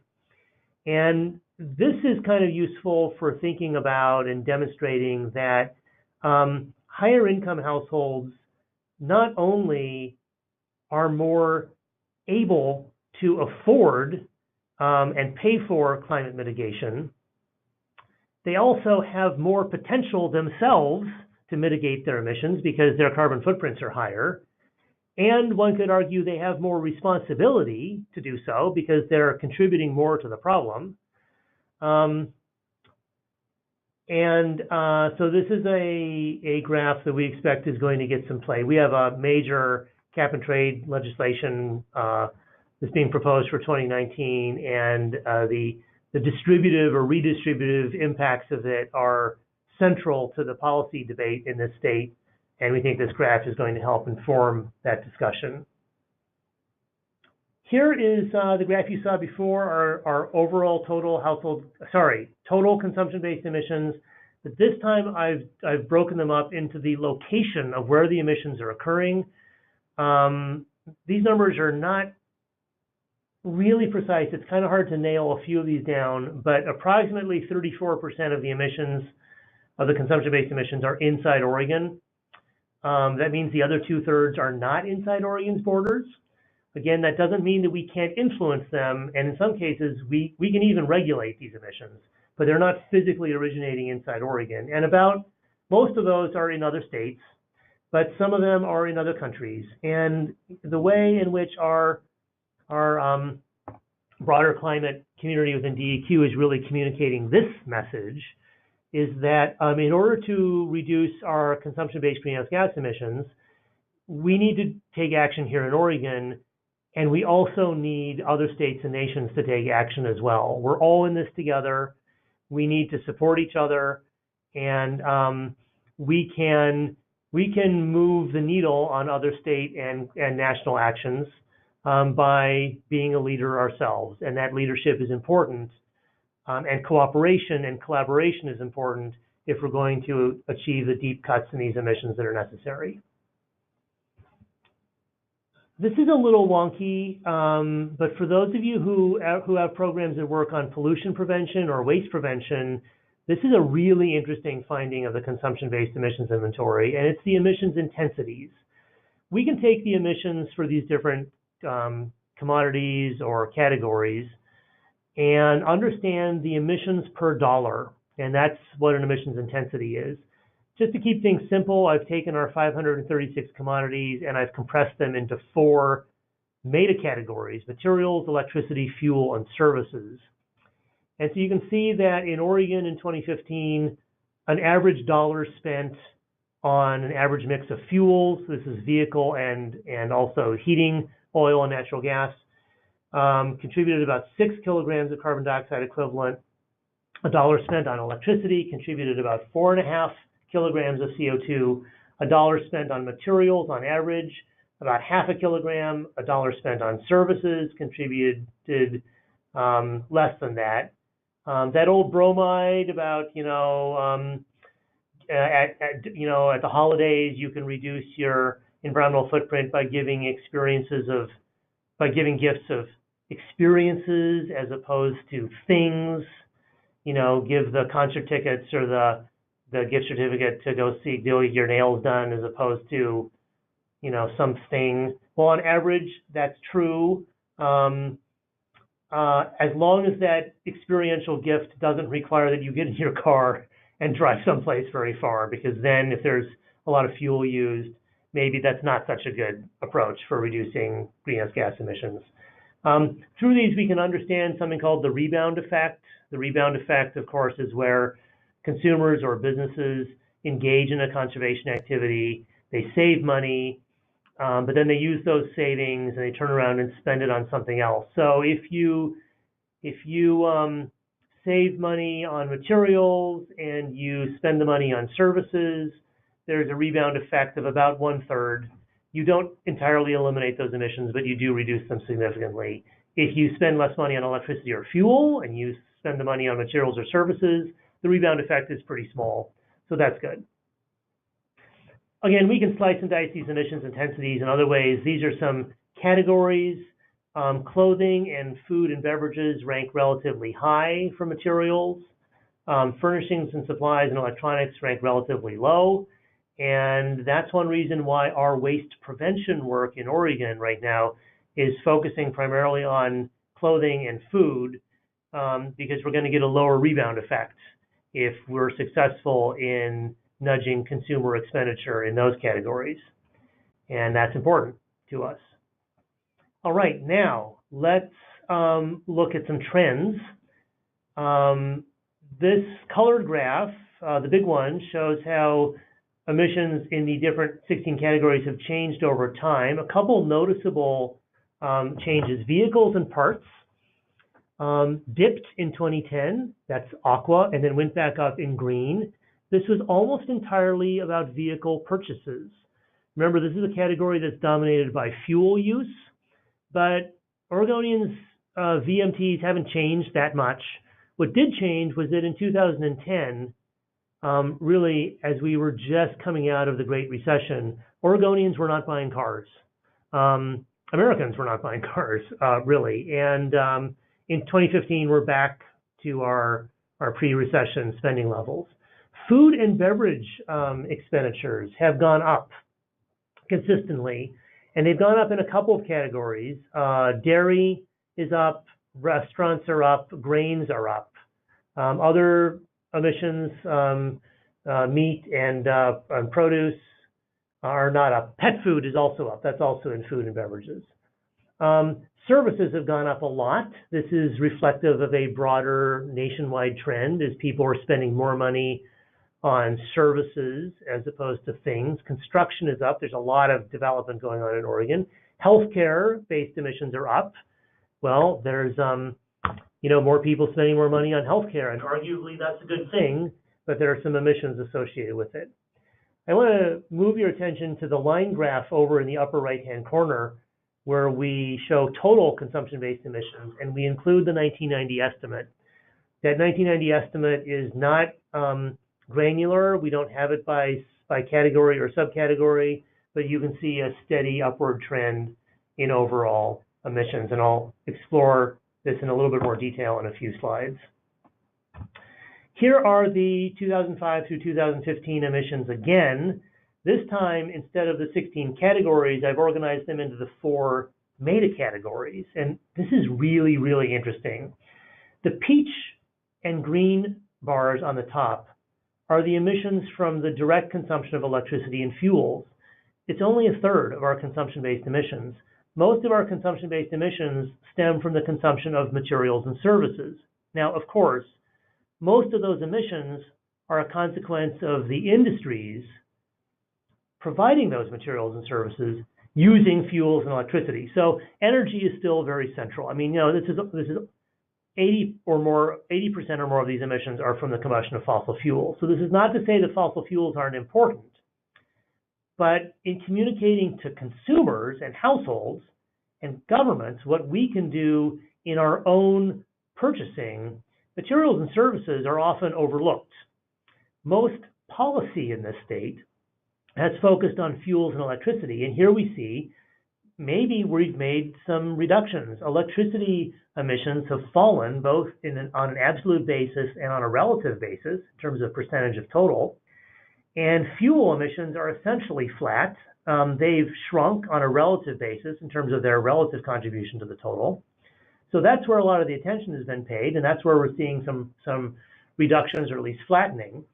And this is kind of useful for thinking about and demonstrating that higher income households not only are more able to afford and pay for climate mitigation, they also have more potential themselves to mitigate their emissions because their carbon footprints are higher. And one could argue they have more responsibility to do so because they're contributing more to the problem. So this is a graph that we expect is going to get some play. We have a major cap and trade legislation that's being proposed for 2019, and the distributive or redistributive impacts of it are central to the policy debate in this state, and we think this graph is going to help inform that discussion. Here is the graph you saw before, our overall total consumption-based emissions. But this time I've broken them up into the location of where the emissions are occurring. These numbers are not really precise. It's kind of hard to nail a few of these down, but approximately 34% of the emissions, of the consumption-based emissions, are inside Oregon. That means the other 2/3 are not inside Oregon's borders. Again, that doesn't mean that we can't influence them, and in some cases, we can even regulate these emissions, but they're not physically originating inside Oregon. And about most of those are in other states, but some of them are in other countries. And the way in which our broader climate community within DEQ is really communicating this message is that in order to reduce our consumption-based greenhouse gas emissions, we need to take action here in Oregon, and we also need other states and nations to take action as well. We're all in this together. We need to support each other, and we can move the needle on other state and national actions by being a leader ourselves, and that leadership is important. And cooperation and collaboration is important if we're going to achieve the deep cuts in these emissions that are necessary. This is a little wonky, but for those of you who have programs that work on pollution prevention or waste prevention, this is a really interesting finding of the consumption-based emissions inventory, and it's the emissions intensities. We can take the emissions for these different commodities or categories and understand the emissions per dollar, and that's what an emissions intensity is. Just to keep things simple, I've taken our 536 commodities and I've compressed them into 4 meta categories: materials, electricity, fuel, and services. And so you can see that in Oregon in 2015, an average dollar spent on an average mix of fuels, this is vehicle and also heating oil and natural gas, contributed about 6 kilograms of carbon dioxide equivalent. A dollar spent on electricity contributed about 4.5 kilograms of CO2. A dollar spent on materials on average, about 0.5 kilogram. A dollar spent on services contributed less than that. That old bromide about, at the holidays, you can reduce your environmental footprint by giving gifts of experiences as opposed to things. Give the concert tickets or the gift certificate to go get your nails done as opposed to, something. Well, on average, that's true. As long as that experiential gift doesn't require that you get in your car and drive someplace very far, because then if there's a lot of fuel used, maybe that's not such a good approach for reducing greenhouse gas emissions. Through these, we can understand something called the rebound effect. The rebound effect, of course, is where consumers or businesses engage in a conservation activity, they save money, but then they use those savings and they turn around and spend it on something else. So if you save money on materials and you spend the money on services, there's a rebound effect of about 1/3. You don't entirely eliminate those emissions, but you do reduce them significantly. If you spend less money on electricity or fuel and you spend the money on materials or services, the rebound effect is pretty small. So that's good. Again, we can slice and dice these emissions intensities in other ways. These are some categories. Clothing and food and beverages rank relatively high for materials. Furnishings and supplies and electronics rank relatively low. And that's one reason why our waste prevention work in Oregon right now is focusing primarily on clothing and food, because we're going to get a lower rebound effect if we're successful in nudging consumer expenditure in those categories. And that's important to us. All right, now let's look at some trends. This colored graph, the big one, shows how emissions in the different 16 categories have changed over time. A couple noticeable changes. Vehicles and parts dipped in 2010, that's aqua, and then went back up in green. This was almost entirely about vehicle purchases. Remember, this is a category that's dominated by fuel use, but Oregonians' VMTs haven't changed that much. What did change was that in 2010, really, as we were just coming out of the Great Recession, Oregonians were not buying cars. Americans were not buying cars, really. And in 2015, we're back to our pre-recession spending levels. Food and beverage expenditures have gone up consistently, and they've gone up in a couple of categories. Dairy is up, restaurants are up, grains are up. Other emissions, meat and produce, are not up. Pet food is also up. That's also in food and beverages. Services have gone up a lot. This is reflective of a broader nationwide trend as people are spending more money on services as opposed to things. Construction is up. There's a lot of development going on in Oregon. Healthcare-based emissions are up. Well, there's more people spending more money on healthcare, and arguably that's a good thing, but there are some emissions associated with it. I want to move your attention to the line graph over in the upper right-hand corner, where we show total consumption-based emissions, and we include the 1990 estimate. That 1990 estimate is not granular. We don't have it by category or subcategory, but you can see a steady upward trend in overall emissions, and I'll explore this in a little bit more detail in a few slides. Here are the 2005 through 2015 emissions again. This time, instead of the 16 categories, I've organized them into the 4 meta-categories, and this is really, really interesting. The peach and green bars on the top are the emissions from the direct consumption of electricity and fuels. It's only a third of our consumption-based emissions. Most of our consumption-based emissions stem from the consumption of materials and services. Now, of course, most of those emissions are a consequence of the industries providing those materials and services using fuels and electricity. So energy is still very central. I mean, this is 80% or more of these emissions are from the combustion of fossil fuels. So this is not to say that fossil fuels aren't important, but in communicating to consumers and households and governments what we can do in our own purchasing, materials and services are often overlooked. Most policy in this state has focused on fuels and electricity, and here we see maybe we've made some reductions. Electricity emissions have fallen both on an absolute basis and on a relative basis in terms of percentage of total. And fuel emissions are essentially flat. They've shrunk on a relative basis in terms of their relative contribution to the total. So that's where a lot of the attention has been paid, and that's where we're seeing some reductions or at least flattening.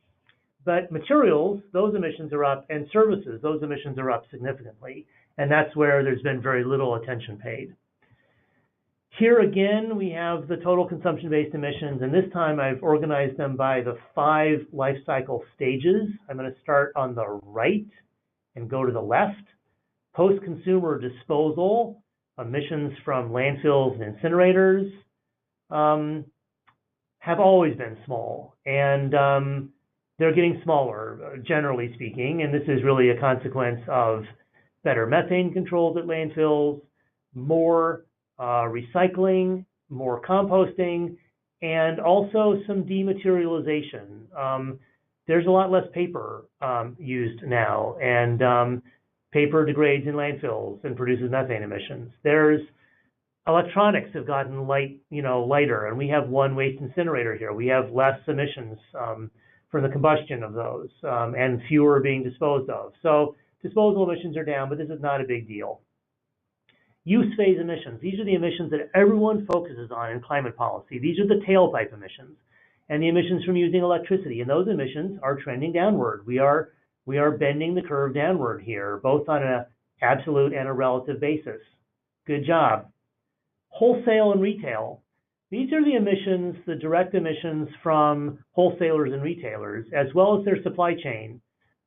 But materials, those emissions are up, and services, those emissions are up significantly. And that's where there's been very little attention paid. Here again, we have the total consumption-based emissions, and this time I've organized them by the 5 life cycle stages. I'm going to start on the right and go to the left. Post-consumer disposal, emissions from landfills and incinerators, have always been small, and they're getting smaller, generally speaking, and this is really a consequence of better methane controls at landfills, more recycling, more composting, and also some dematerialization. There's a lot less paper used now, and paper degrades in landfills and produces methane emissions. There's electronics have gotten lighter, and we have one waste incinerator here. We have less emissions from the combustion of those, and fewer being disposed of. So disposal emissions are down, but this is not a big deal. Use phase emissions. These are the emissions that everyone focuses on in climate policy. These are the tailpipe emissions and the emissions from using electricity. And those emissions are trending downward. We are bending the curve downward here, both on an absolute and a relative basis. Good job. Wholesale and retail. These are the emissions, the direct emissions from wholesalers and retailers, as well as their supply chain,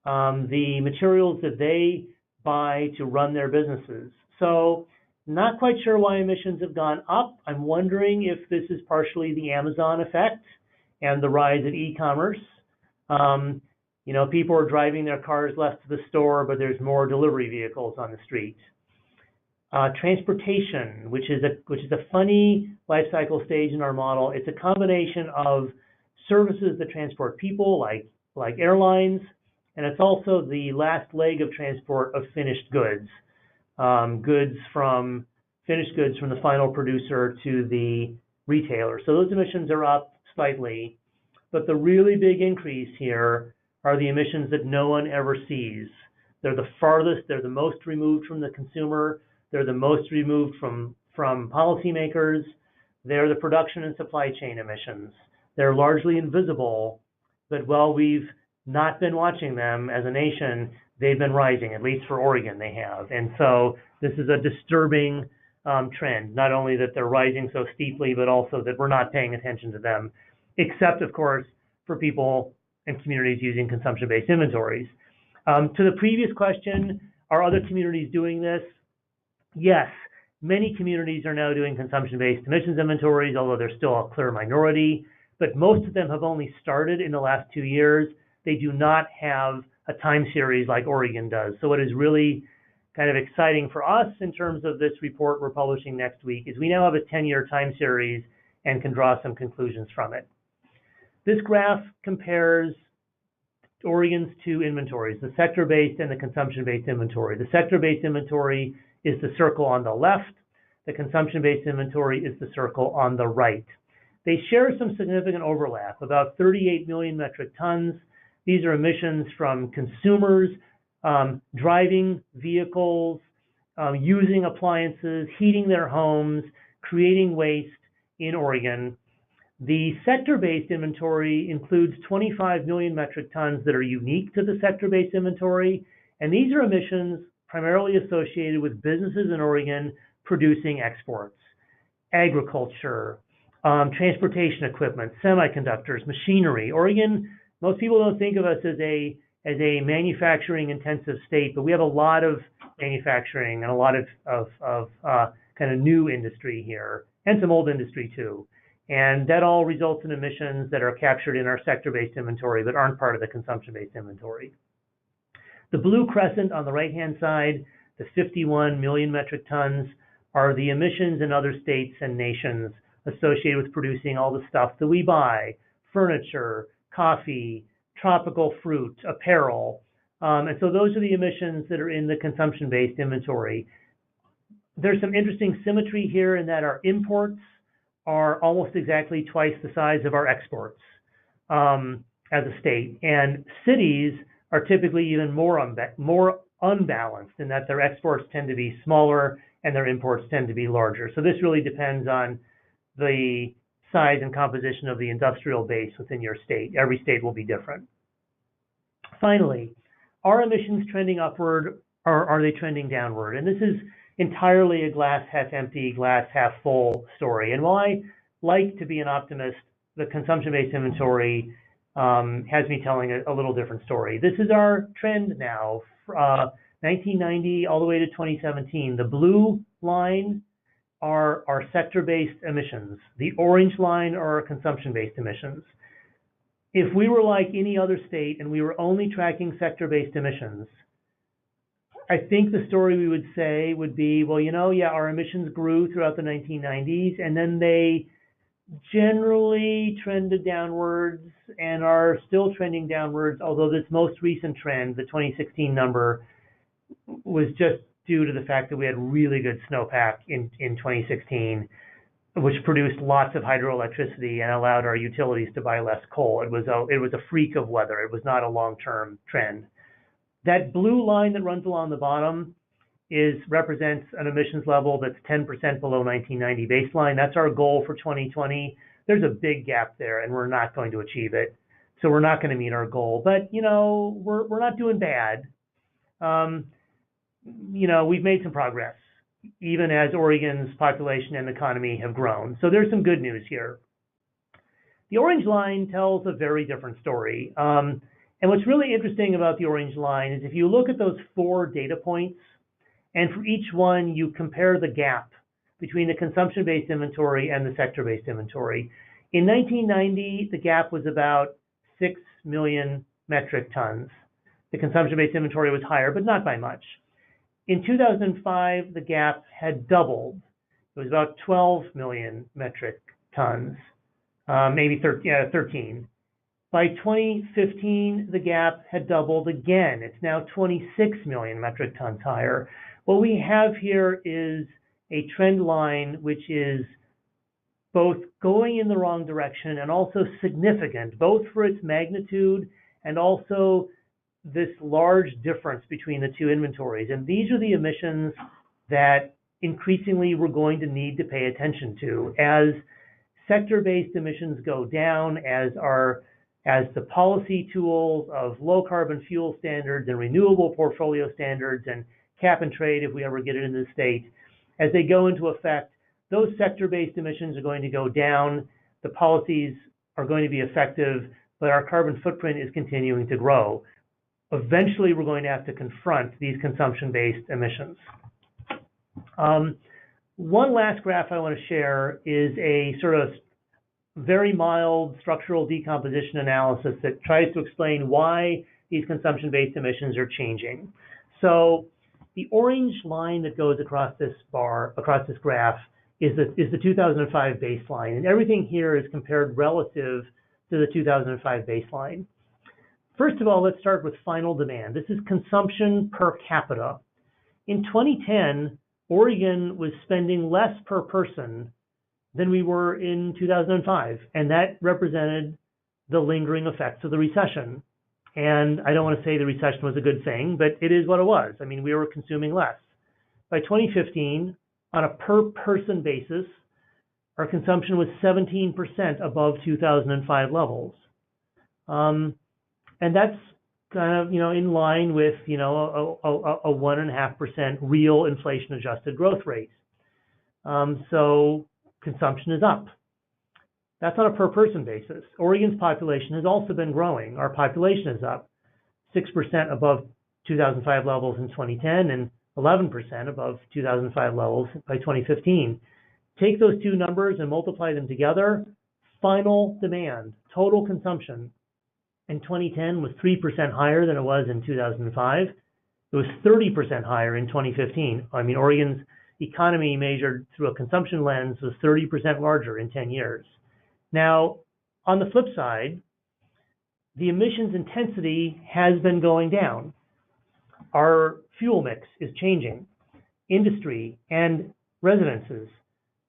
the materials that they buy to run their businesses. So not quite sure why emissions have gone up. I'm wondering if this is partially the Amazon effect and the rise of e-commerce. People are driving their cars less to the store, but there's more delivery vehicles on the street. Transportation, which is a funny life cycle stage in our model. It's a combination of services that transport people, like airlines, and it's also the last leg of transport of finished goods. Finished goods from the final producer to the retailer. So those emissions are up slightly, but the really big increase here are the emissions that no one ever sees. They're the farthest, they're the most removed from the consumer, they're the most removed from policymakers, they're the production and supply chain emissions. They're largely invisible, but while we've not been watching them as a nation, they've been rising, at least for Oregon they have. And so this is a disturbing trend, not only that they're rising so steeply, but also that we're not paying attention to them, except, of course, for people and communities using consumption-based inventories. To the previous question, are other communities doing this? Yes, many communities are now doing consumption-based emissions inventories, although they're still a clear minority, but most of them have only started in the last 2 years. They do not have a time series like Oregon does. So what is really kind of exciting for us in terms of this report we're publishing next week is we now have a 10-year time series and can draw some conclusions from it. This graph compares Oregon's two inventories, the sector-based and the consumption-based inventory. The sector-based inventory is the circle on the left. The consumption-based inventory is the circle on the right. They share some significant overlap, about 38 million metric tons. These are emissions from consumers, driving vehicles, using appliances, heating their homes, creating waste in Oregon. The sector-based inventory includes 25 million metric tons that are unique to the sector-based inventory, and these are emissions primarily associated with businesses in Oregon producing exports, agriculture, transportation equipment, semiconductors, machinery. Oregon, most people don't think of us as a manufacturing intensive state, but we have a lot of manufacturing and a lot of kind of new industry here, and some old industry too. And that all results in emissions that are captured in our sector-based inventory but aren't part of the consumption-based inventory. The blue crescent on the right-hand side, the 51 million metric tons, are the emissions in other states and nations associated with producing all the stuff that we buy, furniture, coffee, tropical fruit, apparel. And so those are the emissions that are in the consumption-based inventory. There's some interesting symmetry here in that our imports are almost exactly twice the size of our exports as a state. And cities are typically even more unbalanced in that their exports tend to be smaller and their imports tend to be larger. So this really depends on the size and composition of the industrial base within your state. Every state will be different. Finally, are emissions trending upward or are they trending downward? And this is entirely a glass half empty, glass half full story. And while I like to be an optimist, the consumption-based inventory has me telling a little different story. This is our trend now 1990 all the way to 2017. The blue line are our sector-based emissions. The orange line are our consumption-based emissions. If we were like any other state and we were only tracking sector-based emissions, I think the story we would say would be, well, yeah, our emissions grew throughout the 1990s, and then they generally trended downwards and are still trending downwards, although this most recent trend, the 2016 number, was just due to the fact that we had really good snowpack in 2016, which produced lots of hydroelectricity and allowed our utilities to buy less coal. It was a freak of weather. It was not a long-term trend. That blue line that runs along the bottom represents an emissions level that's 10% below 1990 baseline. That's our goal for 2020. There's a big gap there, and we're not going to achieve it. So we're not going to meet our goal. But, we're not doing bad. We've made some progress, even as Oregon's population and economy have grown. So there's some good news here. The orange line tells a very different story. And what's really interesting about the orange line is if you look at those 4 data points, and for each one, you compare the gap between the consumption-based inventory and the sector-based inventory. In 1990, the gap was about 6 million metric tons. The consumption-based inventory was higher, but not by much. In 2005, the gap had doubled. It was about 12 million metric tons, maybe 13. By 2015, the gap had doubled again. It's now 26 million metric tons higher. What we have here is a trend line which is both going in the wrong direction and also significant, both for its magnitude and also this large difference between the two inventories. And these are the emissions that increasingly we're going to need to pay attention to as sector-based emissions go down, as the policy tools of low carbon fuel standards and renewable portfolio standards and cap and trade, if we ever get it in the state, as they go into effect, those sector-based emissions are going to go down. The policies are going to be effective, but our carbon footprint is continuing to grow. Eventually, we're going to have to confront these consumption-based emissions. One last graph I want to share is a sort of very mild structural decomposition analysis that tries to explain why these consumption-based emissions are changing. So the orange line that goes across this graph is the 2005 baseline, and everything here is compared relative to the 2005 baseline. First of all, let's start with final demand. This is consumption per capita. In 2010, Oregon was spending less per person than we were in 2005, and that represented the lingering effects of the recession. And I don't want to say the recession was a good thing, but it is what it was. I mean, we were consuming less. By 2015, on a per person basis, our consumption was 17% above 2005 levels. And that's kind of, in line with, a 1.5% real inflation adjusted growth rate. So consumption is up. That's on a per person basis. Oregon's population has also been growing. Our population is up 6% above 2005 levels in 2010 and 11% above 2005 levels by 2015. Take those two numbers and multiply them together. Final demand, total consumption in 2010 was 3% higher than it was in 2005. It was 30% higher in 2015. I mean, Oregon's economy measured through a consumption lens was 30% larger in 10 years. Now, on the flip side, the emissions intensity has been going down. Our fuel mix is changing. Industry and residences,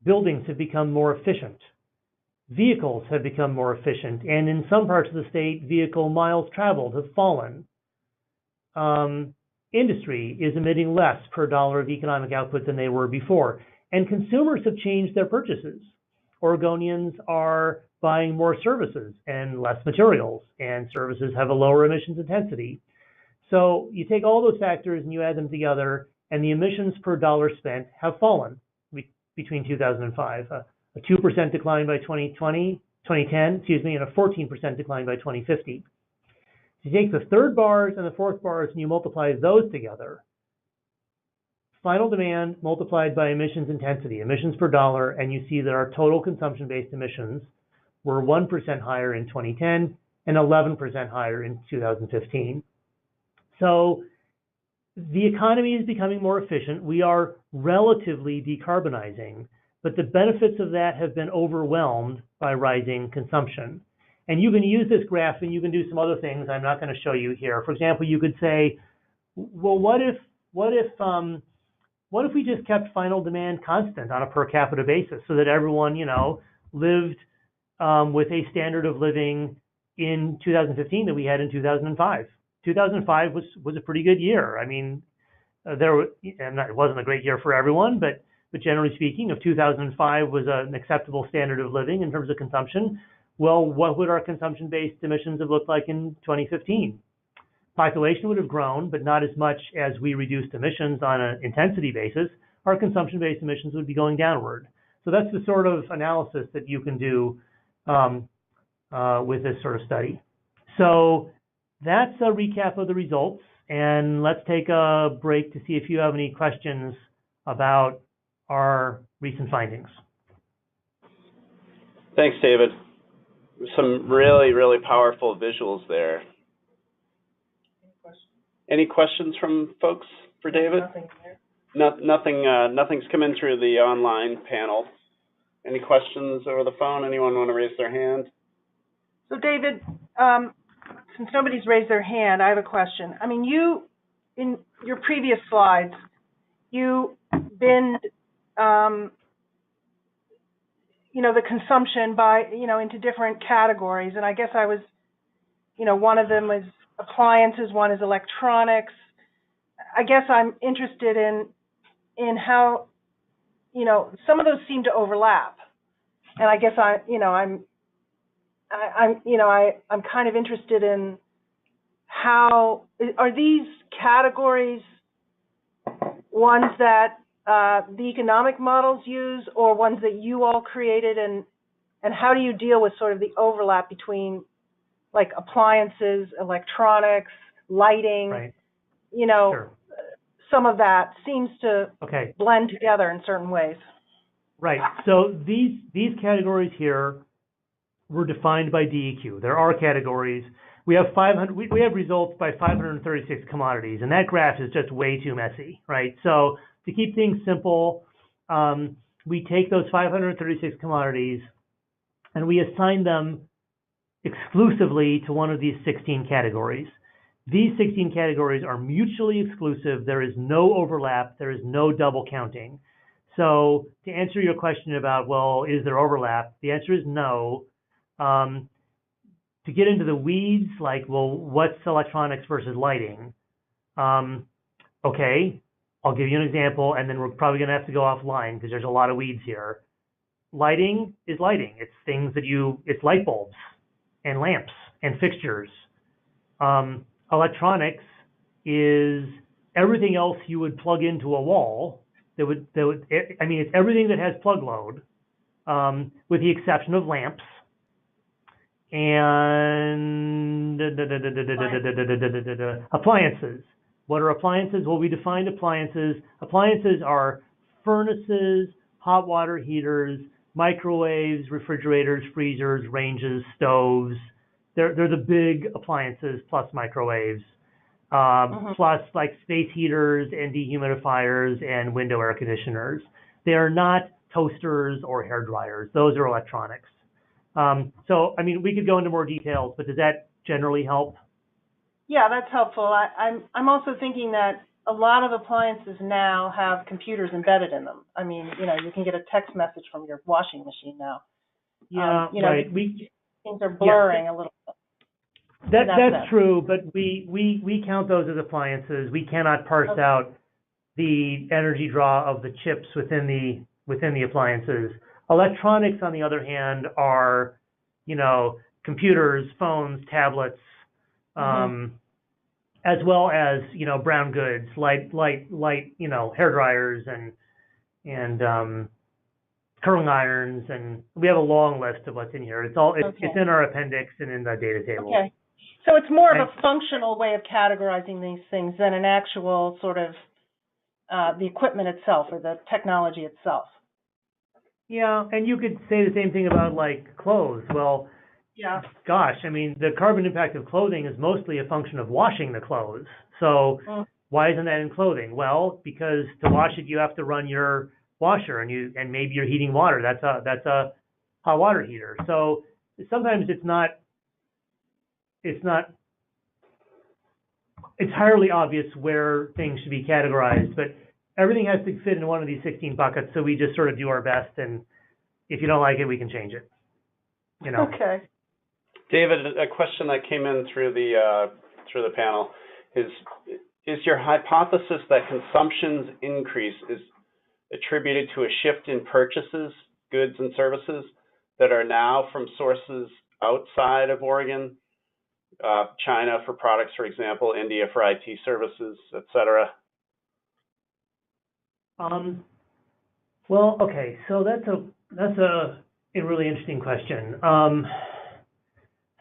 buildings have become more efficient. Vehicles have become more efficient, and in some parts of the state, vehicle miles traveled have fallen. Industry is emitting less per dollar of economic output than they were before, and consumers have changed their purchases. Oregonians are buying more services and less materials, and services have a lower emissions intensity. So you take all those factors and you add them together, and the emissions per dollar spent have fallen between 2005. A 2% decline by 2010, and a 14% decline by 2050. If you take the third bars and the fourth bars and you multiply those together, final demand multiplied by emissions intensity, emissions per dollar, and you see that our total consumption-based emissions were 1% higher in 2010 and 11% higher in 2015. So the economy is becoming more efficient. We are relatively decarbonizing, but the benefits of that have been overwhelmed by rising consumption. And you can use this graph and you can do some other things I'm not going to show you here. For example, you could say, well, what if we just kept final demand constant on a per capita basis so that everyone, lived with a standard of living in 2015 that we had in 2005. 2005 was a pretty good year. I mean, it wasn't a great year for everyone, but generally speaking, if 2005 was an acceptable standard of living in terms of consumption, well, what would our consumption-based emissions have looked like in 2015? Population would have grown, but not as much as we reduced emissions on an intensity basis. Our consumption-based emissions would be going downward. So that's the sort of analysis that you can do with this sort of study. So that's a recap of the results, and let's take a break to see if you have any questions about our recent findings. Thanks, David. Some really, really powerful visuals there. Any questions from folks for David? Nothing's come in through the online panel. Any questions over the phone? Anyone want to raise their hand? So David, since nobody's raised their hand, I have a question. I mean, in your previous slides, you binned, the consumption by, into different categories. And I guess I was, one of them is appliances, one is electronics. I guess I'm interested in how, some of those seem to overlap. And I guess I'm kind of interested in how are these categories ones that the economic models use, or ones that you all created, and how do you deal with sort of the overlap between like appliances, electronics, lighting? Right. Sure. Some of that seems to blend together in certain ways. Right. So these categories here were defined by DEQ. There are categories. We have 500. We have results by 536 commodities, and that graph is just way too messy, right? So to keep things simple, we take those 536 commodities and we assign them exclusively to one of these 16 categories. These 16 categories are mutually exclusive. There is no overlap. There is no double counting. So to answer your question about, well, is there overlap? The answer is no. To get into the weeds, like, well, what's electronics versus lighting? Okay, I'll give you an example, and then we're probably going to have to go offline because there's a lot of weeds here. Lighting is lighting. It's things that it's light bulbs and lamps and fixtures. Electronics is everything else you would plug into a wall. It's everything that has plug load, with the exception of lamps and appliances. What are appliances? Well, we defined appliances. Appliances are furnaces, hot water heaters, microwaves, refrigerators, freezers, ranges, stoves. They're the big appliances plus microwaves, plus like space heaters and dehumidifiers and window air conditioners. They are not toasters or hair dryers. Those are electronics. So, we could go into more details, but does that generally help? Yeah, that's helpful. I'm also thinking that a lot of appliances now have computers embedded in them. You can get a text message from your washing machine now. Yeah, right. Things are blurring a little bit. That's true, but we count those as appliances. We cannot parse out the energy draw of the chips within the appliances. Electronics, on the other hand, are, computers, phones, tablets, as well as, brown goods, light, hair dryers and curling irons, and we have a long list of what's in here. It's in our appendix and in the data table. Okay. So it's more of a functional way of categorizing these things than an actual sort of the equipment itself or the technology itself. Yeah, and you could say the same thing about like clothes. Well, Yeah. gosh, I mean, the carbon impact of clothing is mostly a function of washing the clothes. So why isn't that in clothing? Well, because to wash it, you have to run your washer, and maybe you're heating water. That's a hot water heater. So sometimes it's not entirely obvious where things should be categorized, but everything has to fit in one of these 16 buckets. So we just sort of do our best, and if you don't like it, we can change it. You know. Okay. David, a question that came in through the panel is your hypothesis that consumption's increase is attributed to a shift in purchases, goods and services that are now from sources outside of Oregon, China for products, for example, India for IT services, et cetera? Well, okay, so that's a really interesting question.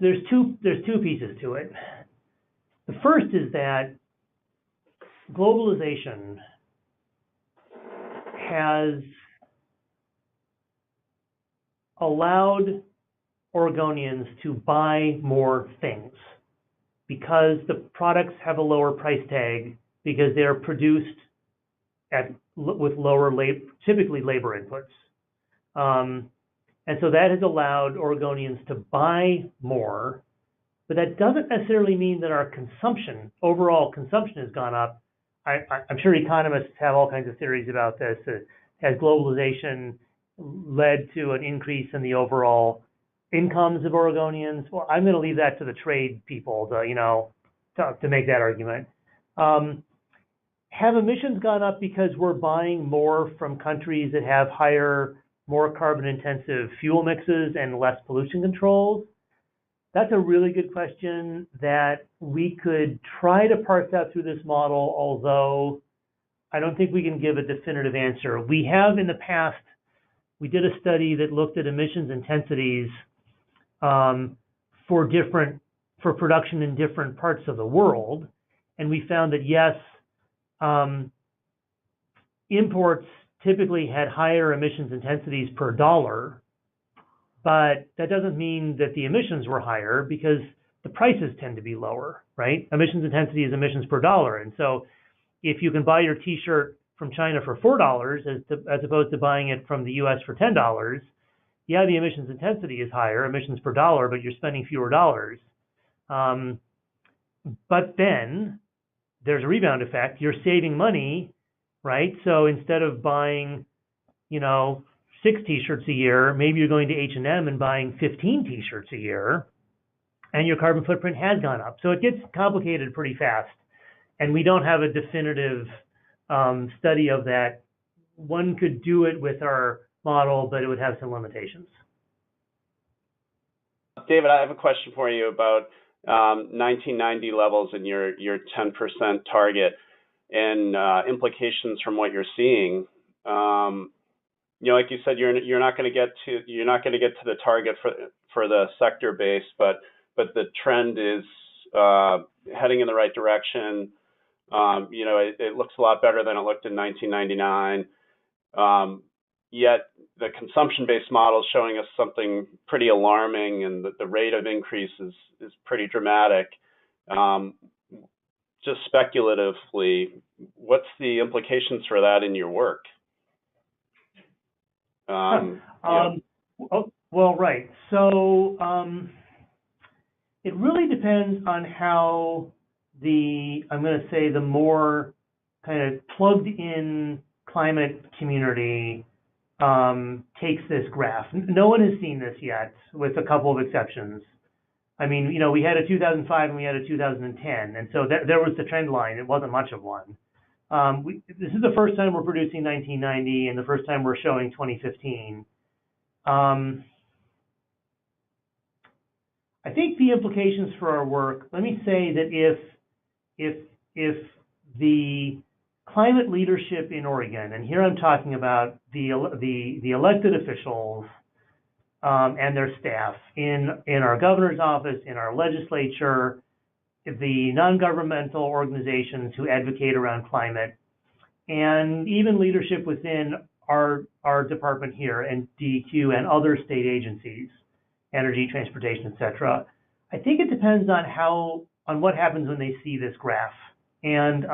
There's two pieces to it. The first is that globalization has allowed Oregonians to buy more things because the products have a lower price tag because they're produced with lower typically labor inputs. And so that has allowed Oregonians to buy more, but that doesn't necessarily mean that our overall consumption has gone up. I'm sure economists have all kinds of theories about this. Has globalization led to an increase in the overall incomes of Oregonians? Well, I'm going to leave that to the trade people to make that argument. Have emissions gone up because we're buying more from countries that have more carbon-intensive fuel mixes and less pollution controls? That's a really good question that we could try to parse out through this model, although I don't think we can give a definitive answer. We have in the past, we did a study that looked at emissions intensities for production in different parts of the world, and we found that yes, imports typically had higher emissions intensities per dollar, but that doesn't mean that the emissions were higher because the prices tend to be lower, right? Emissions intensity is emissions per dollar. And so if you can buy your t-shirt from China for $4 as opposed to buying it from the US for $10, yeah, the emissions intensity is higher, emissions per dollar, but you're spending fewer dollars. But then there's a rebound effect. You're saving money, right? So instead of buying, 6 t-shirts a year, maybe you're going to H&M and buying 15 t-shirts a year, and your carbon footprint has gone up. So it gets complicated pretty fast, and we don't have a definitive study of that. One could do it with our model, but it would have some limitations. David, I have a question for you about 1990 levels and your 10% target and implications from what you're seeing. Like you said, you're not going to get to the target for the sector base, but the trend is heading in the right direction. It looks a lot better than it looked in 1999. Yet the consumption-based model is showing us something pretty alarming, and the rate of increase is pretty dramatic. Just speculatively, what's the implications for that in your work? Well, right. So it really depends on how I'm going to say the more kind of plugged in climate community takes this graph. No one has seen this yet, with a couple of exceptions. I mean, we had a 2005 and we had a 2010, and so there was the trend line. It wasn't much of one. This is the first time we're producing 1990 and the first time we're showing 2015. I think the implications for our work, let me say that if the climate leadership in Oregon, and here I'm talking about the elected officials and their staff in our governor's office, in our legislature, the non-governmental organizations who advocate around climate, and even leadership within our department here and DEQ and other state agencies, energy, transportation, et cetera. I think it depends on what happens when they see this graph. And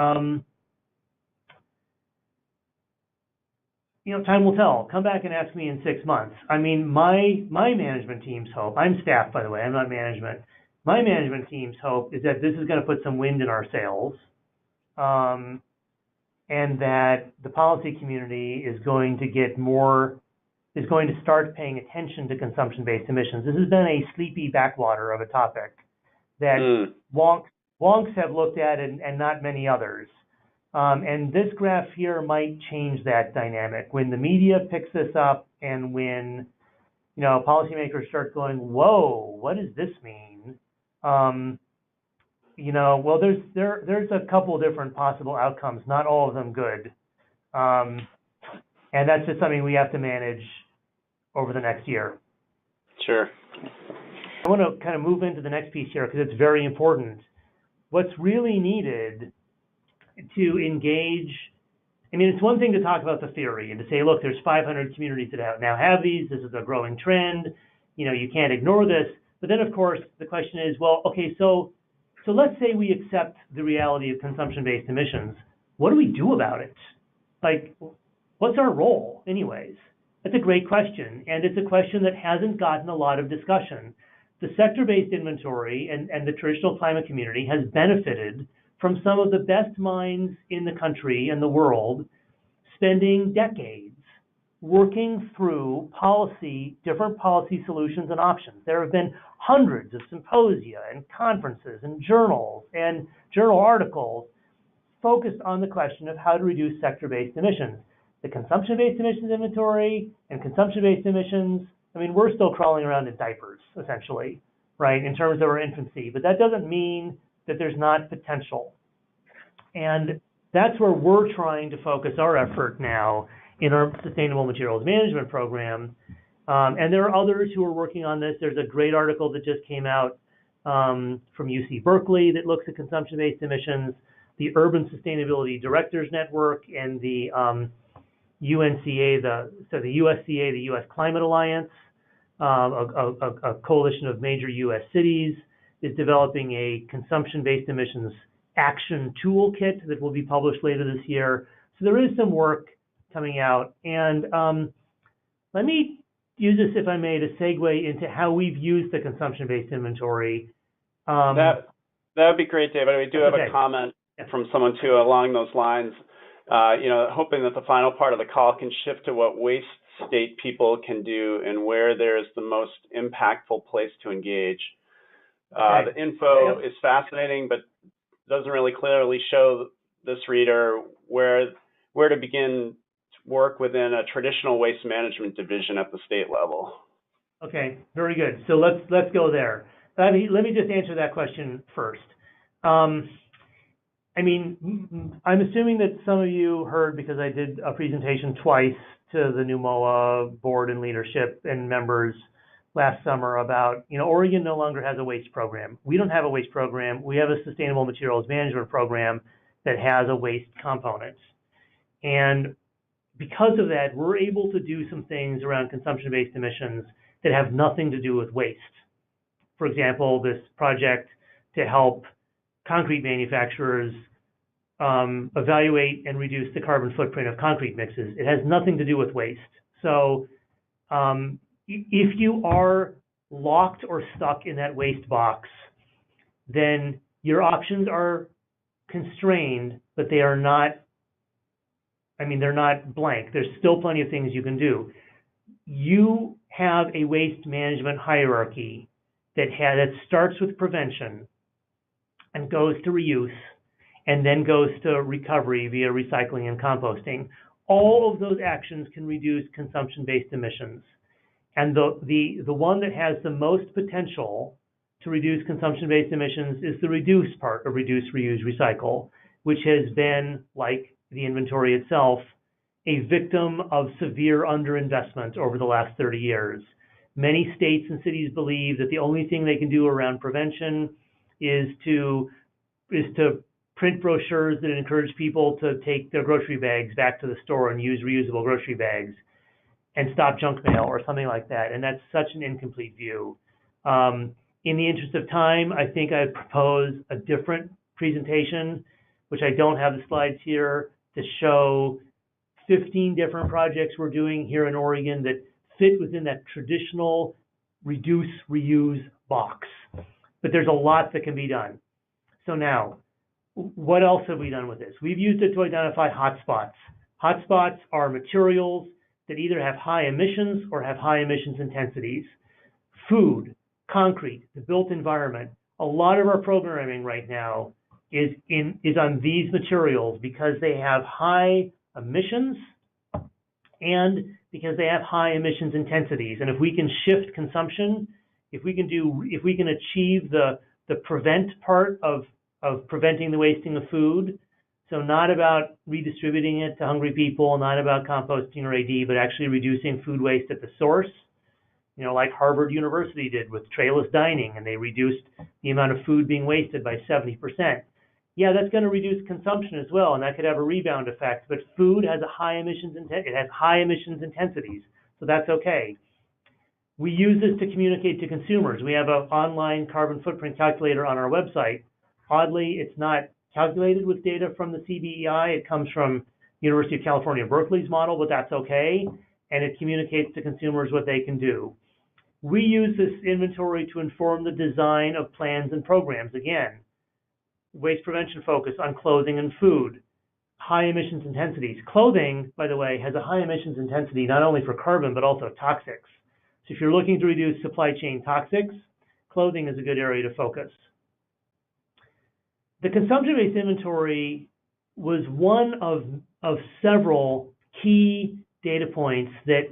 time will tell. Come back and ask me in 6 months. I mean, my management team's hope, I'm staff, by the way, I'm not management. My management team's hope is that this is going to put some wind in our sails, and that the policy community is going to start paying attention to consumption-based emissions. This has been a sleepy backwater of a topic that wonks have looked at and not many others. And this graph here might change that dynamic. When the media picks this up and when policymakers start going, whoa, what does this mean? Well, there's a couple different possible outcomes, not all of them good. And that's just something we have to manage over the next year. Sure. I want to kind of move into the next piece here because it's very important. What's really needed to engage, I mean, it's one thing to talk about the theory and to say, look, there's 500 communities that now have these. This is a growing trend. You can't ignore this. But then, of course, the question is, well, okay, so let's say we accept the reality of consumption-based emissions. What do we do about it? Like, what's our role, anyways? That's a great question, and it's a question that hasn't gotten a lot of discussion. The sector-based inventory and the traditional climate community has benefited from some of the best minds in the country and the world spending decades working through different policy solutions and options. There have been hundreds of symposia and conferences and journals and journal articles focused on the question of how to reduce sector-based emissions. The consumption-based emissions inventory and consumption-based emissions, I mean, we're still crawling around in diapers, essentially, right, in terms of our infancy. But that doesn't mean that there's not potential. And that's where we're trying to focus our effort now in our Sustainable Materials Management Program. And there are others who are working on this. There's a great article that just came out from UC Berkeley that looks at consumption-based emissions, the Urban Sustainability Directors Network, and the UNCA, the USCA, the U.S. Climate Alliance, a coalition of major U.S. cities, is developing a consumption-based emissions action toolkit that will be published later this year. So there is some work coming out. And let me use this, if I may, to segue into how we've used the consumption-based inventory. That would be great, David. We do have a comment from someone too along those lines. Hoping that the final part of the call can shift to what waste state people can do and where there's the most impactful place to engage. The info is fascinating, but doesn't really clearly show this reader where to begin to work within a traditional waste management division at the state level. Okay, very good. So let's go there. Let me just answer that question first. I mean, I'm assuming that some of you heard, because I did a presentation twice to the new MOA board and leadership and members last summer about, Oregon no longer has a waste program. We don't have a waste program. We have a Sustainable Materials Management Program that has a waste component. And because of that, we're able to do some things around consumption-based emissions that have nothing to do with waste. For example, this project to help concrete manufacturers evaluate and reduce the carbon footprint of concrete mixes. It has nothing to do with waste. So if you are locked or stuck in that waste box, then your options are constrained, but they are not, they're not blank. There's still plenty of things you can do. You have a waste management hierarchy that starts with prevention and goes to reuse, and then goes to recovery via recycling and composting. All of those actions can reduce consumption-based emissions. And the one that has the most potential to reduce consumption-based emissions is the reduce part of reduce, reuse, recycle, which has been, like the inventory itself, a victim of severe underinvestment over the last 30 years. Many states and cities believe that the only thing they can do around prevention is to print brochures that encourage people to take their grocery bags back to the store and use reusable grocery bags and stop junk mail or something like that. And that's such an incomplete view. In the interest of time, I think I'd propose a different presentation, which I don't have the slides here, to show 15 different projects we're doing here in Oregon that fit within that traditional reduce, reuse box. But there's a lot that can be done. So now, what else have we done with this? We've used it to identify hotspots. Hotspots are materials that either have high emissions or have high emissions intensities. Food, concrete, the built environment. A lot of our programming right now is on these materials because they have high emissions and because they have high emissions intensities. And if we can shift consumption, if we can achieve the prevent part of preventing the wasting of food, so not about redistributing it to hungry people, not about composting or AD, but actually reducing food waste at the source, like Harvard University did with trayless dining, and they reduced the amount of food being wasted by 70%. Yeah, that's going to reduce consumption as well, and that could have a rebound effect. But food has a high emissions intensities, so that's okay. We use this to communicate to consumers. We have an online carbon footprint calculator on our website. Oddly, it's not calculated with data from the CBEI. It comes from University of California, Berkeley's model, but that's okay, and it communicates to consumers what they can do. We use this inventory to inform the design of plans and programs. Again, waste prevention focus on clothing and food, high emissions intensities. Clothing, by the way, has a high emissions intensity not only for carbon, but also toxics. So if you're looking to reduce supply chain toxics, clothing is a good area to focus. The consumption-based inventory was one of several key data points that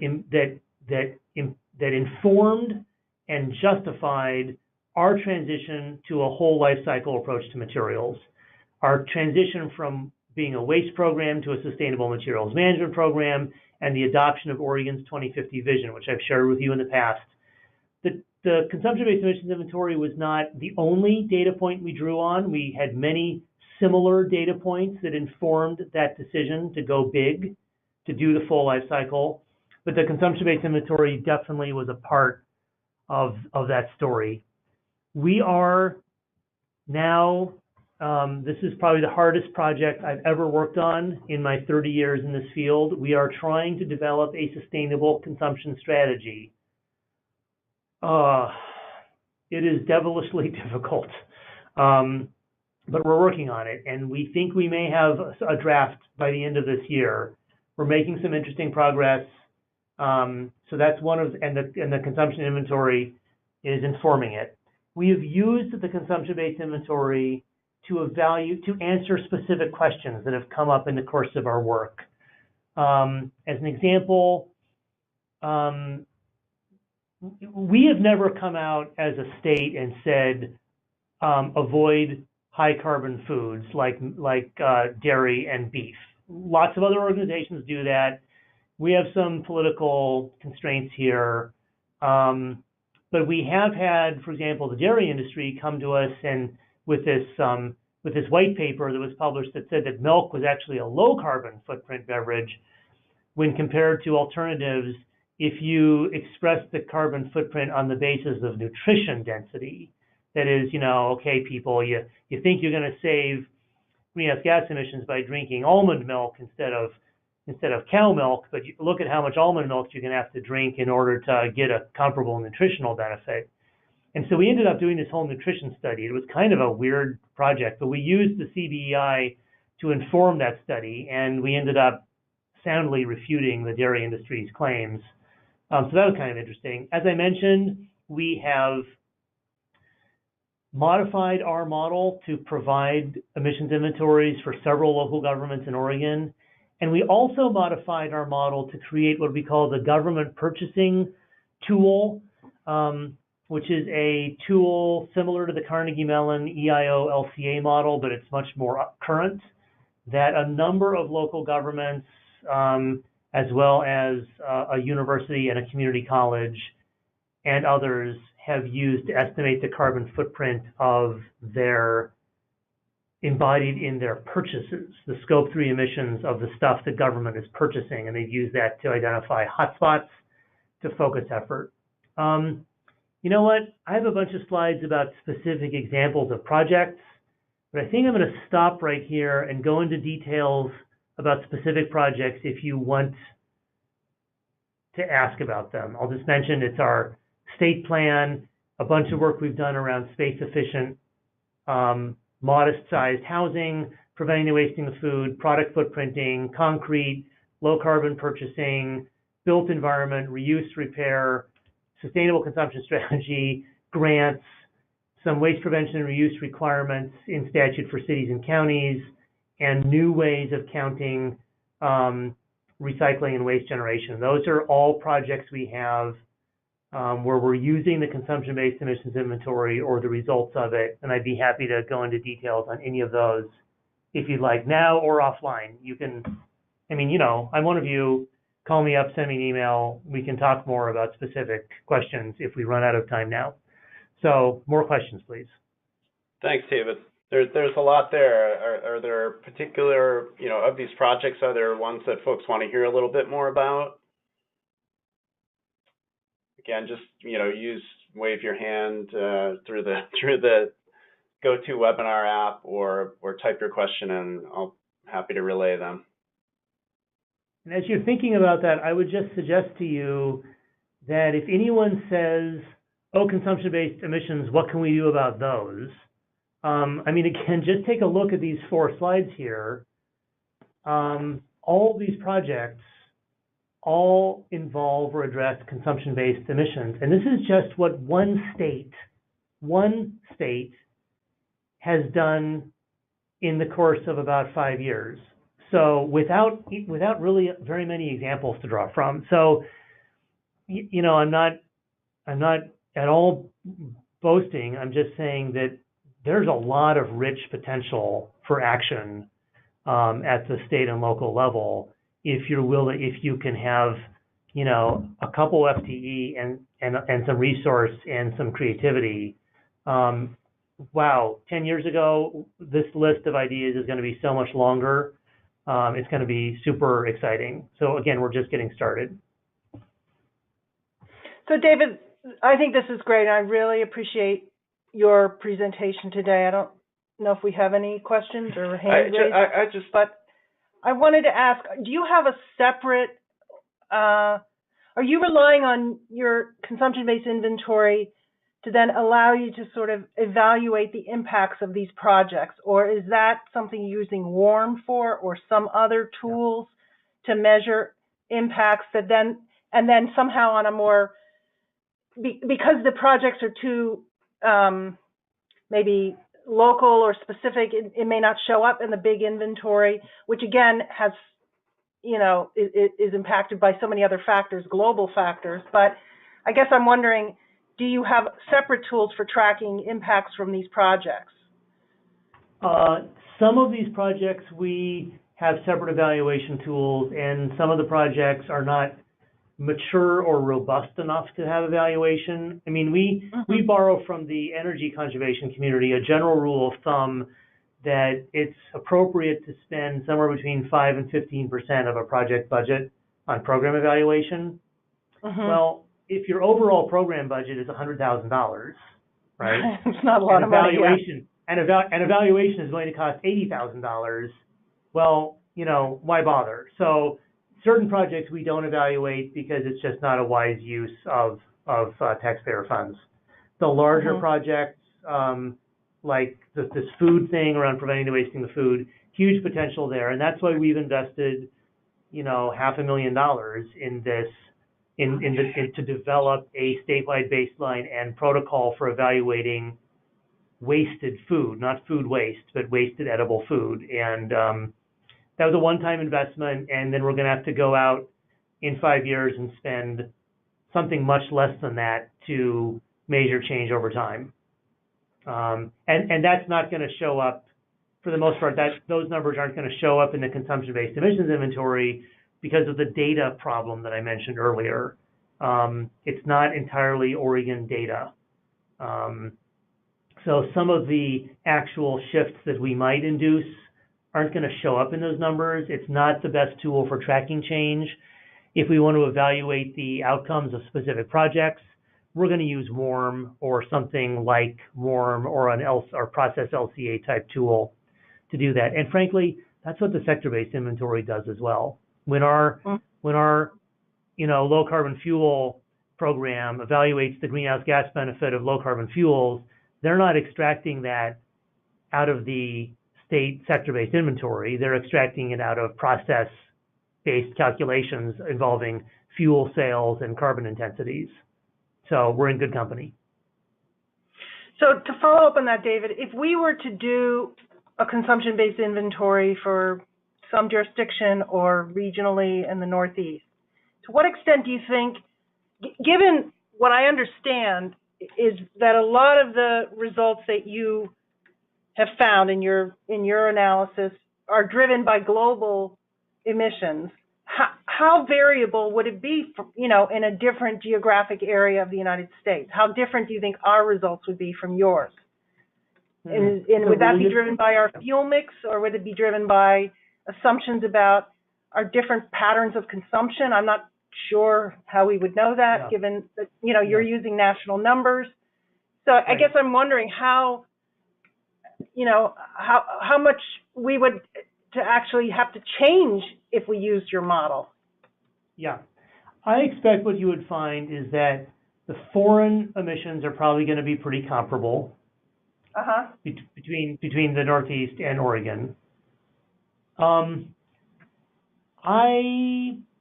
informed and justified our transition to a whole life cycle approach to materials, our transition from being a waste program to a sustainable materials management program, and the adoption of Oregon's 2050 vision, which I've shared with you in the past. The consumption-based emissions inventory was not the only data point we drew on. We had many similar data points that informed that decision to go big, to do the full life cycle. But the consumption-based inventory definitely was a part of that story. We are now, this is probably the hardest project I've ever worked on in my 30 years in this field. We are trying to develop a sustainable consumption strategy. It is devilishly difficult, but we're working on it, and we think we may have a draft by the end of this year. We're making some interesting progress. So that's one of, and the consumption inventory is informing it. We have used the consumption-based inventory to answer specific questions that have come up in the course of our work. As an example, we have never come out as a state and said, avoid high carbon foods like dairy and beef. Lots of other organizations do that. We have some political constraints here. But we have had, for example, the dairy industry come to us and with this white paper that was published that said that milk was actually a low carbon footprint beverage when compared to alternatives if you express the carbon footprint on the basis of nutrition density. That is, okay, people, you think you're going to save greenhouse gas emissions by drinking almond milk instead of cow milk, but you look at how much almond milk you're going to have to drink in order to get a comparable nutritional benefit. And so we ended up doing this whole nutrition study. It was kind of a weird project, but we used the CBEI to inform that study, and we ended up soundly refuting the dairy industry's claims. So that was kind of interesting. As I mentioned, we have modified our model to provide emissions inventories for several local governments in Oregon. And we also modified our model to create what we call the government purchasing tool, which is a tool similar to the Carnegie Mellon EIO LCA model, but it's much more current, that a number of local governments, as well as a university and a community college and others, have used to estimate the carbon footprint of their embodied in their purchases, the scope 3 emissions of the stuff the government is purchasing, and they've used that to identify hotspots to focus effort. You know what? I have a bunch of slides about specific examples of projects, but I think I'm going to stop right here and go into details about specific projects if you want to ask about them. I'll just mention it's our state plan, a bunch of work we've done around space-efficient, modest-sized housing, preventing the wasting of food, product footprinting, concrete, low-carbon purchasing, built environment, reuse, repair, sustainable consumption strategy, grants, some waste prevention and reuse requirements in statute for cities and counties, and new ways of counting recycling and waste generation. Those are all projects we have where we're using the consumption-based emissions inventory or the results of it, and I'd be happy to go into details on any of those if you'd like, now or offline. You can, I mean, you know, I'm one of you. Call me up, send me an email. We can talk more about specific questions if we run out of time now. So more questions, please. Thanks, David. There's a lot there. Are there particular, you know, of these projects, are there ones that folks want to hear a little bit more about? Again, just, you know, wave your hand through the GoToWebinar app or type your question and I'll happy to relay them. And as you're thinking about that, I would just suggest to you that if anyone says, oh, consumption-based emissions, what can we do about those? I mean, again, just take a look at these 4 slides here. All these projects all involve or address consumption-based emissions. And this is just what one state has done in the course of about 5 years. So without really very many examples to draw from. So, you know, I'm not at all boasting. I'm just saying that there's a lot of rich potential for action at the state and local level if you can have, you know, a couple FTE and some resource and some creativity. Wow, 10 years ago, this list of ideas is going to be so much longer. It's going to be super exciting. So again, we're just getting started. So David, I think this is great. I really appreciate your presentation today. I don't know if we have any questions or hands raised. But I wanted to ask, do you have a separate, are you relying on your consumption-based inventory to then allow you to sort of evaluate the impacts of these projects? Or is that something you're using WARM for or some other tools to measure impacts that then somehow on a more, because the projects are too maybe local or specific, it may not show up in the big inventory, which again has, you know, is impacted by so many other factors, global factors. But I guess I'm wondering, do you have separate tools for tracking impacts from these projects? Some of these projects we have separate evaluation tools, and some of the projects are not mature or robust enough to have evaluation. I mean, we borrow from the energy conservation community a general rule of thumb that it's appropriate to spend somewhere between 5 and 15% of a project budget on program evaluation. Well, if your overall program budget is $100,000, right? It's not a lot of money. And evaluation is going to cost $80,000. Well, you know, why bother? So certain projects we don't evaluate because it's just not a wise use of taxpayer funds. The larger projects, like this food thing around preventing the wasting of food, huge potential there, and that's why we've invested, you know, $500,000 in this, to develop a statewide baseline and protocol for evaluating wasted food, not food waste, but wasted edible food. And that was a one-time investment, and then we're going to have to go out in 5 years and spend something much less than that to measure change over time. And that's not going to show up, for the most part, those numbers aren't going to show up in the consumption-based emissions inventory because of the data problem that I mentioned earlier. It's not entirely Oregon data. So some of the actual shifts that we might induce aren't going to show up in those numbers. It's not the best tool for tracking change. If we want to evaluate the outcomes of specific projects, we're going to use WARM or something like WARM or or process LCA type tool to do that. And frankly, that's what the sector-based inventory does as well. When our low carbon fuel program evaluates the greenhouse gas benefit of low carbon fuels, they're not extracting that out of the state sector-based inventory. They're extracting it out of process-based calculations involving fuel sales and carbon intensities. So we're in good company. So to follow up on that, David, if we were to do a consumption-based inventory for some jurisdiction or regionally in the Northeast, to what extent do you think, given what I understand, is that a lot of the results that you have found in your analysis are driven by global emissions? How variable would it be, in a different geographic area of the United States? How different do you think our results would be from yours? And would that be driven by our fuel mix, or would it be driven by assumptions about our different patterns of consumption? I'm not sure how we would know that, given that you're using national numbers. So I guess I'm wondering how much we would to actually have to change if we used your model. Yeah, I expect what you would find is that the foreign emissions are probably going to be pretty comparable between the Northeast and Oregon. I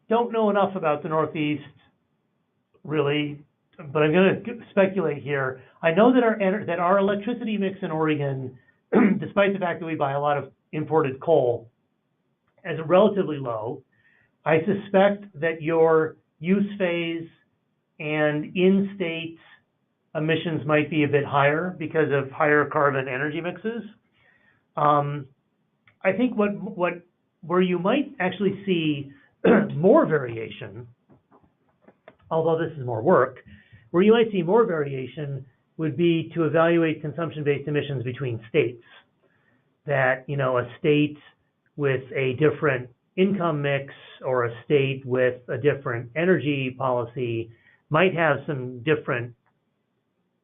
don't know enough about the Northeast, really, but I'm going to speculate here. I know that our electricity mix in Oregon, despite the fact that we buy a lot of imported coal, is relatively low. I suspect that your use phase and in-state emissions might be a bit higher because of higher carbon energy mixes. I think where you might actually see more variation, although this is more work, where you might see more variation would be to evaluate consumption-based emissions between states. That, a state with a different income mix or a state with a different energy policy might have some different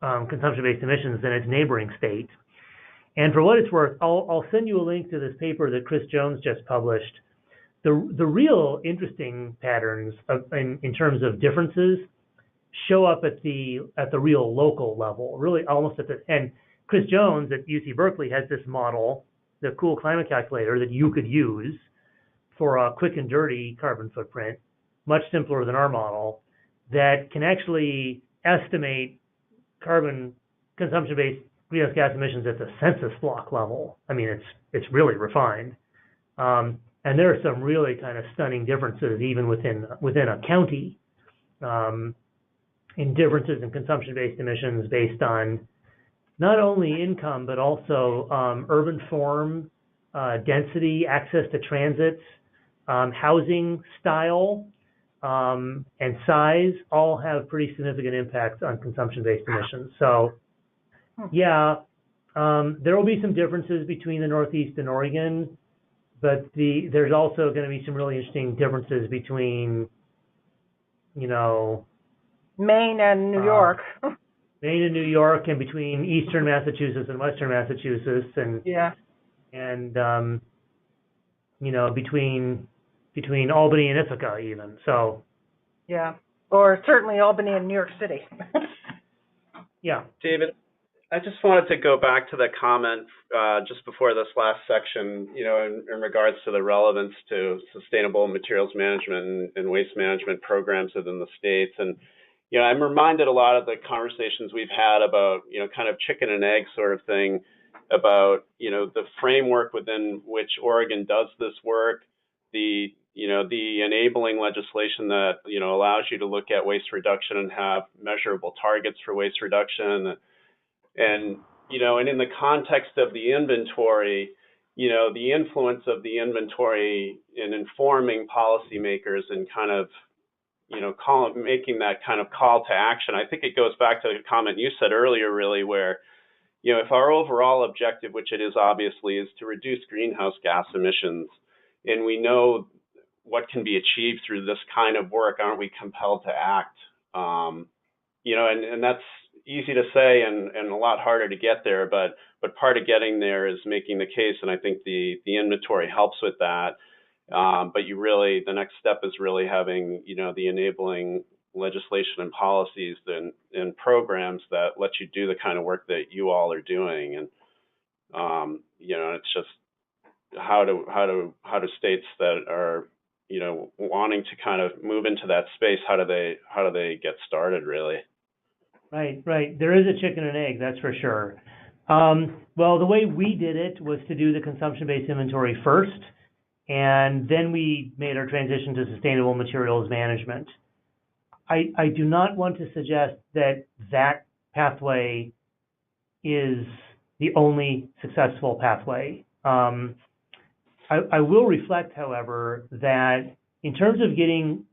consumption-based emissions than its neighboring state. And for what it's worth, I'll send you a link to this paper that Chris Jones just published. The real interesting patterns in terms of differences show up at the real local level, really almost at the end. Chris Jones at UC Berkeley has this model, the Cool Climate Calculator, that you could use for a quick and dirty carbon footprint, much simpler than our model, that can actually estimate carbon consumption-based greenhouse gas emissions at the census block level. I mean, it's really refined. And there are some really kind of stunning differences even within a county in differences in consumption-based emissions based on not only income, but also urban form, density, access to transits, housing style, and size all have pretty significant impacts on consumption-based emissions. So, yeah, there will be some differences between the Northeast and Oregon, but there's also going to be some really interesting differences between, Maine and New York. Maine and New York, and between Eastern Massachusetts and Western Massachusetts, and between Albany and Ithaca even. So or certainly Albany and New York City. David, I just wanted to go back to the comment just before this last section, in regards to the relevance to sustainable materials management and waste management programs within the states. And I'm reminded a lot of the conversations we've had about, kind of chicken and egg sort of thing about, the framework within which Oregon does this work, the enabling legislation that, allows you to look at waste reduction and have measurable targets for waste reduction. And in the context of the inventory, the influence of the inventory in informing policymakers and kind of, making that kind of call to action. I think it goes back to the comment you said earlier, really, where, if our overall objective, which it is obviously, is to reduce greenhouse gas emissions, and we know what can be achieved through this kind of work, aren't we compelled to act? And that's easy to say and a lot harder to get there, but part of getting there is making the case, and I think the inventory helps with that. But the next step is really having, the enabling legislation and policies and programs that let you do the kind of work that you all are doing. And, it's just how do states that are, wanting to kind of move into that space, how do they get started, really? Right. There is a chicken and egg, that's for sure. Well, the way we did it was to do the consumption-based inventory first, and then we made our transition to sustainable materials management. I do not want to suggest that pathway is the only successful pathway. I will reflect, however, that in terms of getting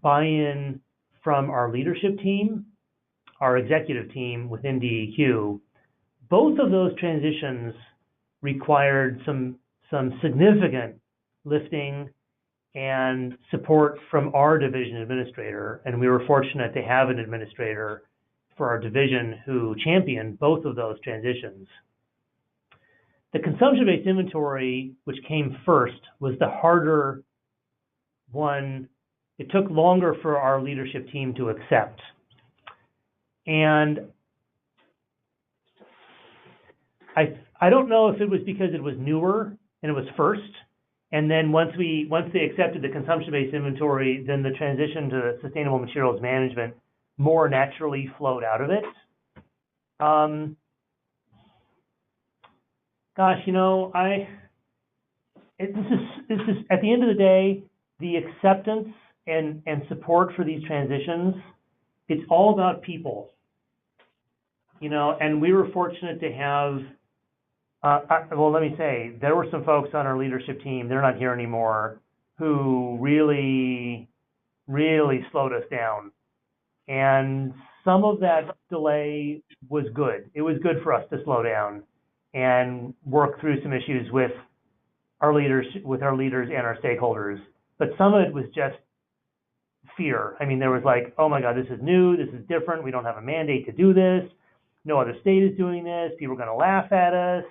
buy-in from our leadership team, our executive team within DEQ, both of those transitions required some significant lifting and support from our division administrator, and we were fortunate to have an administrator for our division who championed both of those transitions. The consumption-based inventory, which came first, was the harder one. It took longer for our leadership team to accept. And I don't know if it was because it was newer and it was first, and then once they accepted the consumption-based inventory, then the transition to sustainable materials management more naturally flowed out of it. This is at the end of the day, the acceptance and support for these transitions, it's all about people, and we were fortunate to have, let me say, there were some folks on our leadership team, they're not here anymore, who really, really slowed us down. And some of that delay was good. It was good for us to slow down and work through some issues with our leaders and our stakeholders. But some of it was just fear. I mean, there was like, oh my God, this is new, this is different, we don't have a mandate to do this, no other state is doing this, people are going to laugh at us,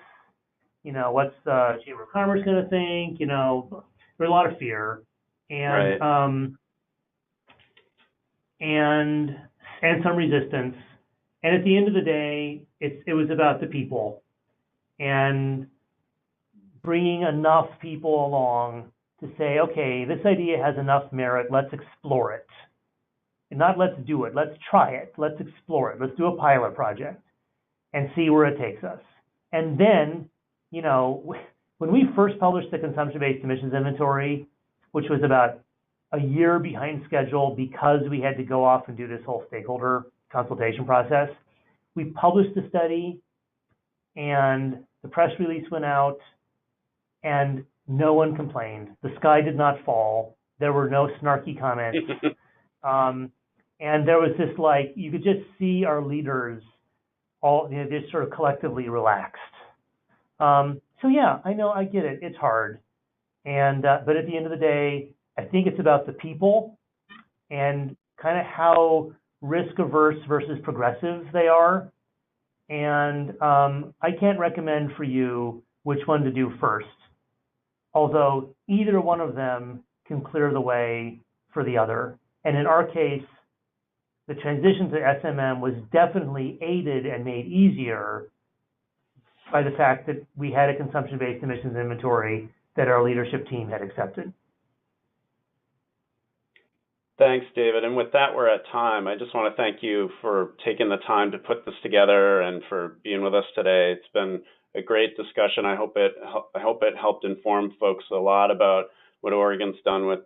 what's the Chamber of Commerce going to think, there was a lot of fear, and right. and some resistance. And at the end of the day, it was about the people and bringing enough people along to say, okay, this idea has enough merit, let's explore it. And not let's do it, let's try it, let's explore it, let's do a pilot project and see where it takes us. And then, when we first published the consumption-based emissions inventory, which was about a year behind schedule because we had to go off and do this whole stakeholder consultation process, we published the study and the press release went out and no one complained. The sky did not fall. There were no snarky comments. And there was this, you could just see our leaders all, just sort of collectively relaxed. So yeah, I know, I get it. It's hard. And, but at the end of the day, I think it's about the people and kind of how risk averse versus progressive they are. And I can't recommend for you which one to do first, although either one of them can clear the way for the other. And in our case, the transition to SMM was definitely aided and made easier by the fact that we had a consumption-based emissions inventory that our leadership team had accepted. Thanks, David. And with that, we're at time. I just want to thank you for taking the time to put this together and for being with us today. It's been a great discussion. I hope it helped inform folks a lot about what Oregon's done with,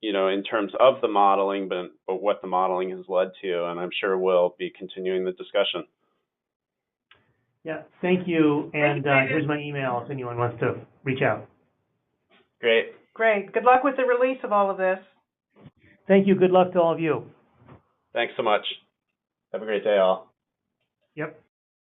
in terms of the modeling, but what the modeling has led to. And I'm sure we'll be continuing the discussion. Yeah, thank you. And here's my email if anyone wants to reach out. Great. Great. Good luck with the release of all of this. Thank you. Good luck to all of you. Thanks so much. Have a great day, all. Yep.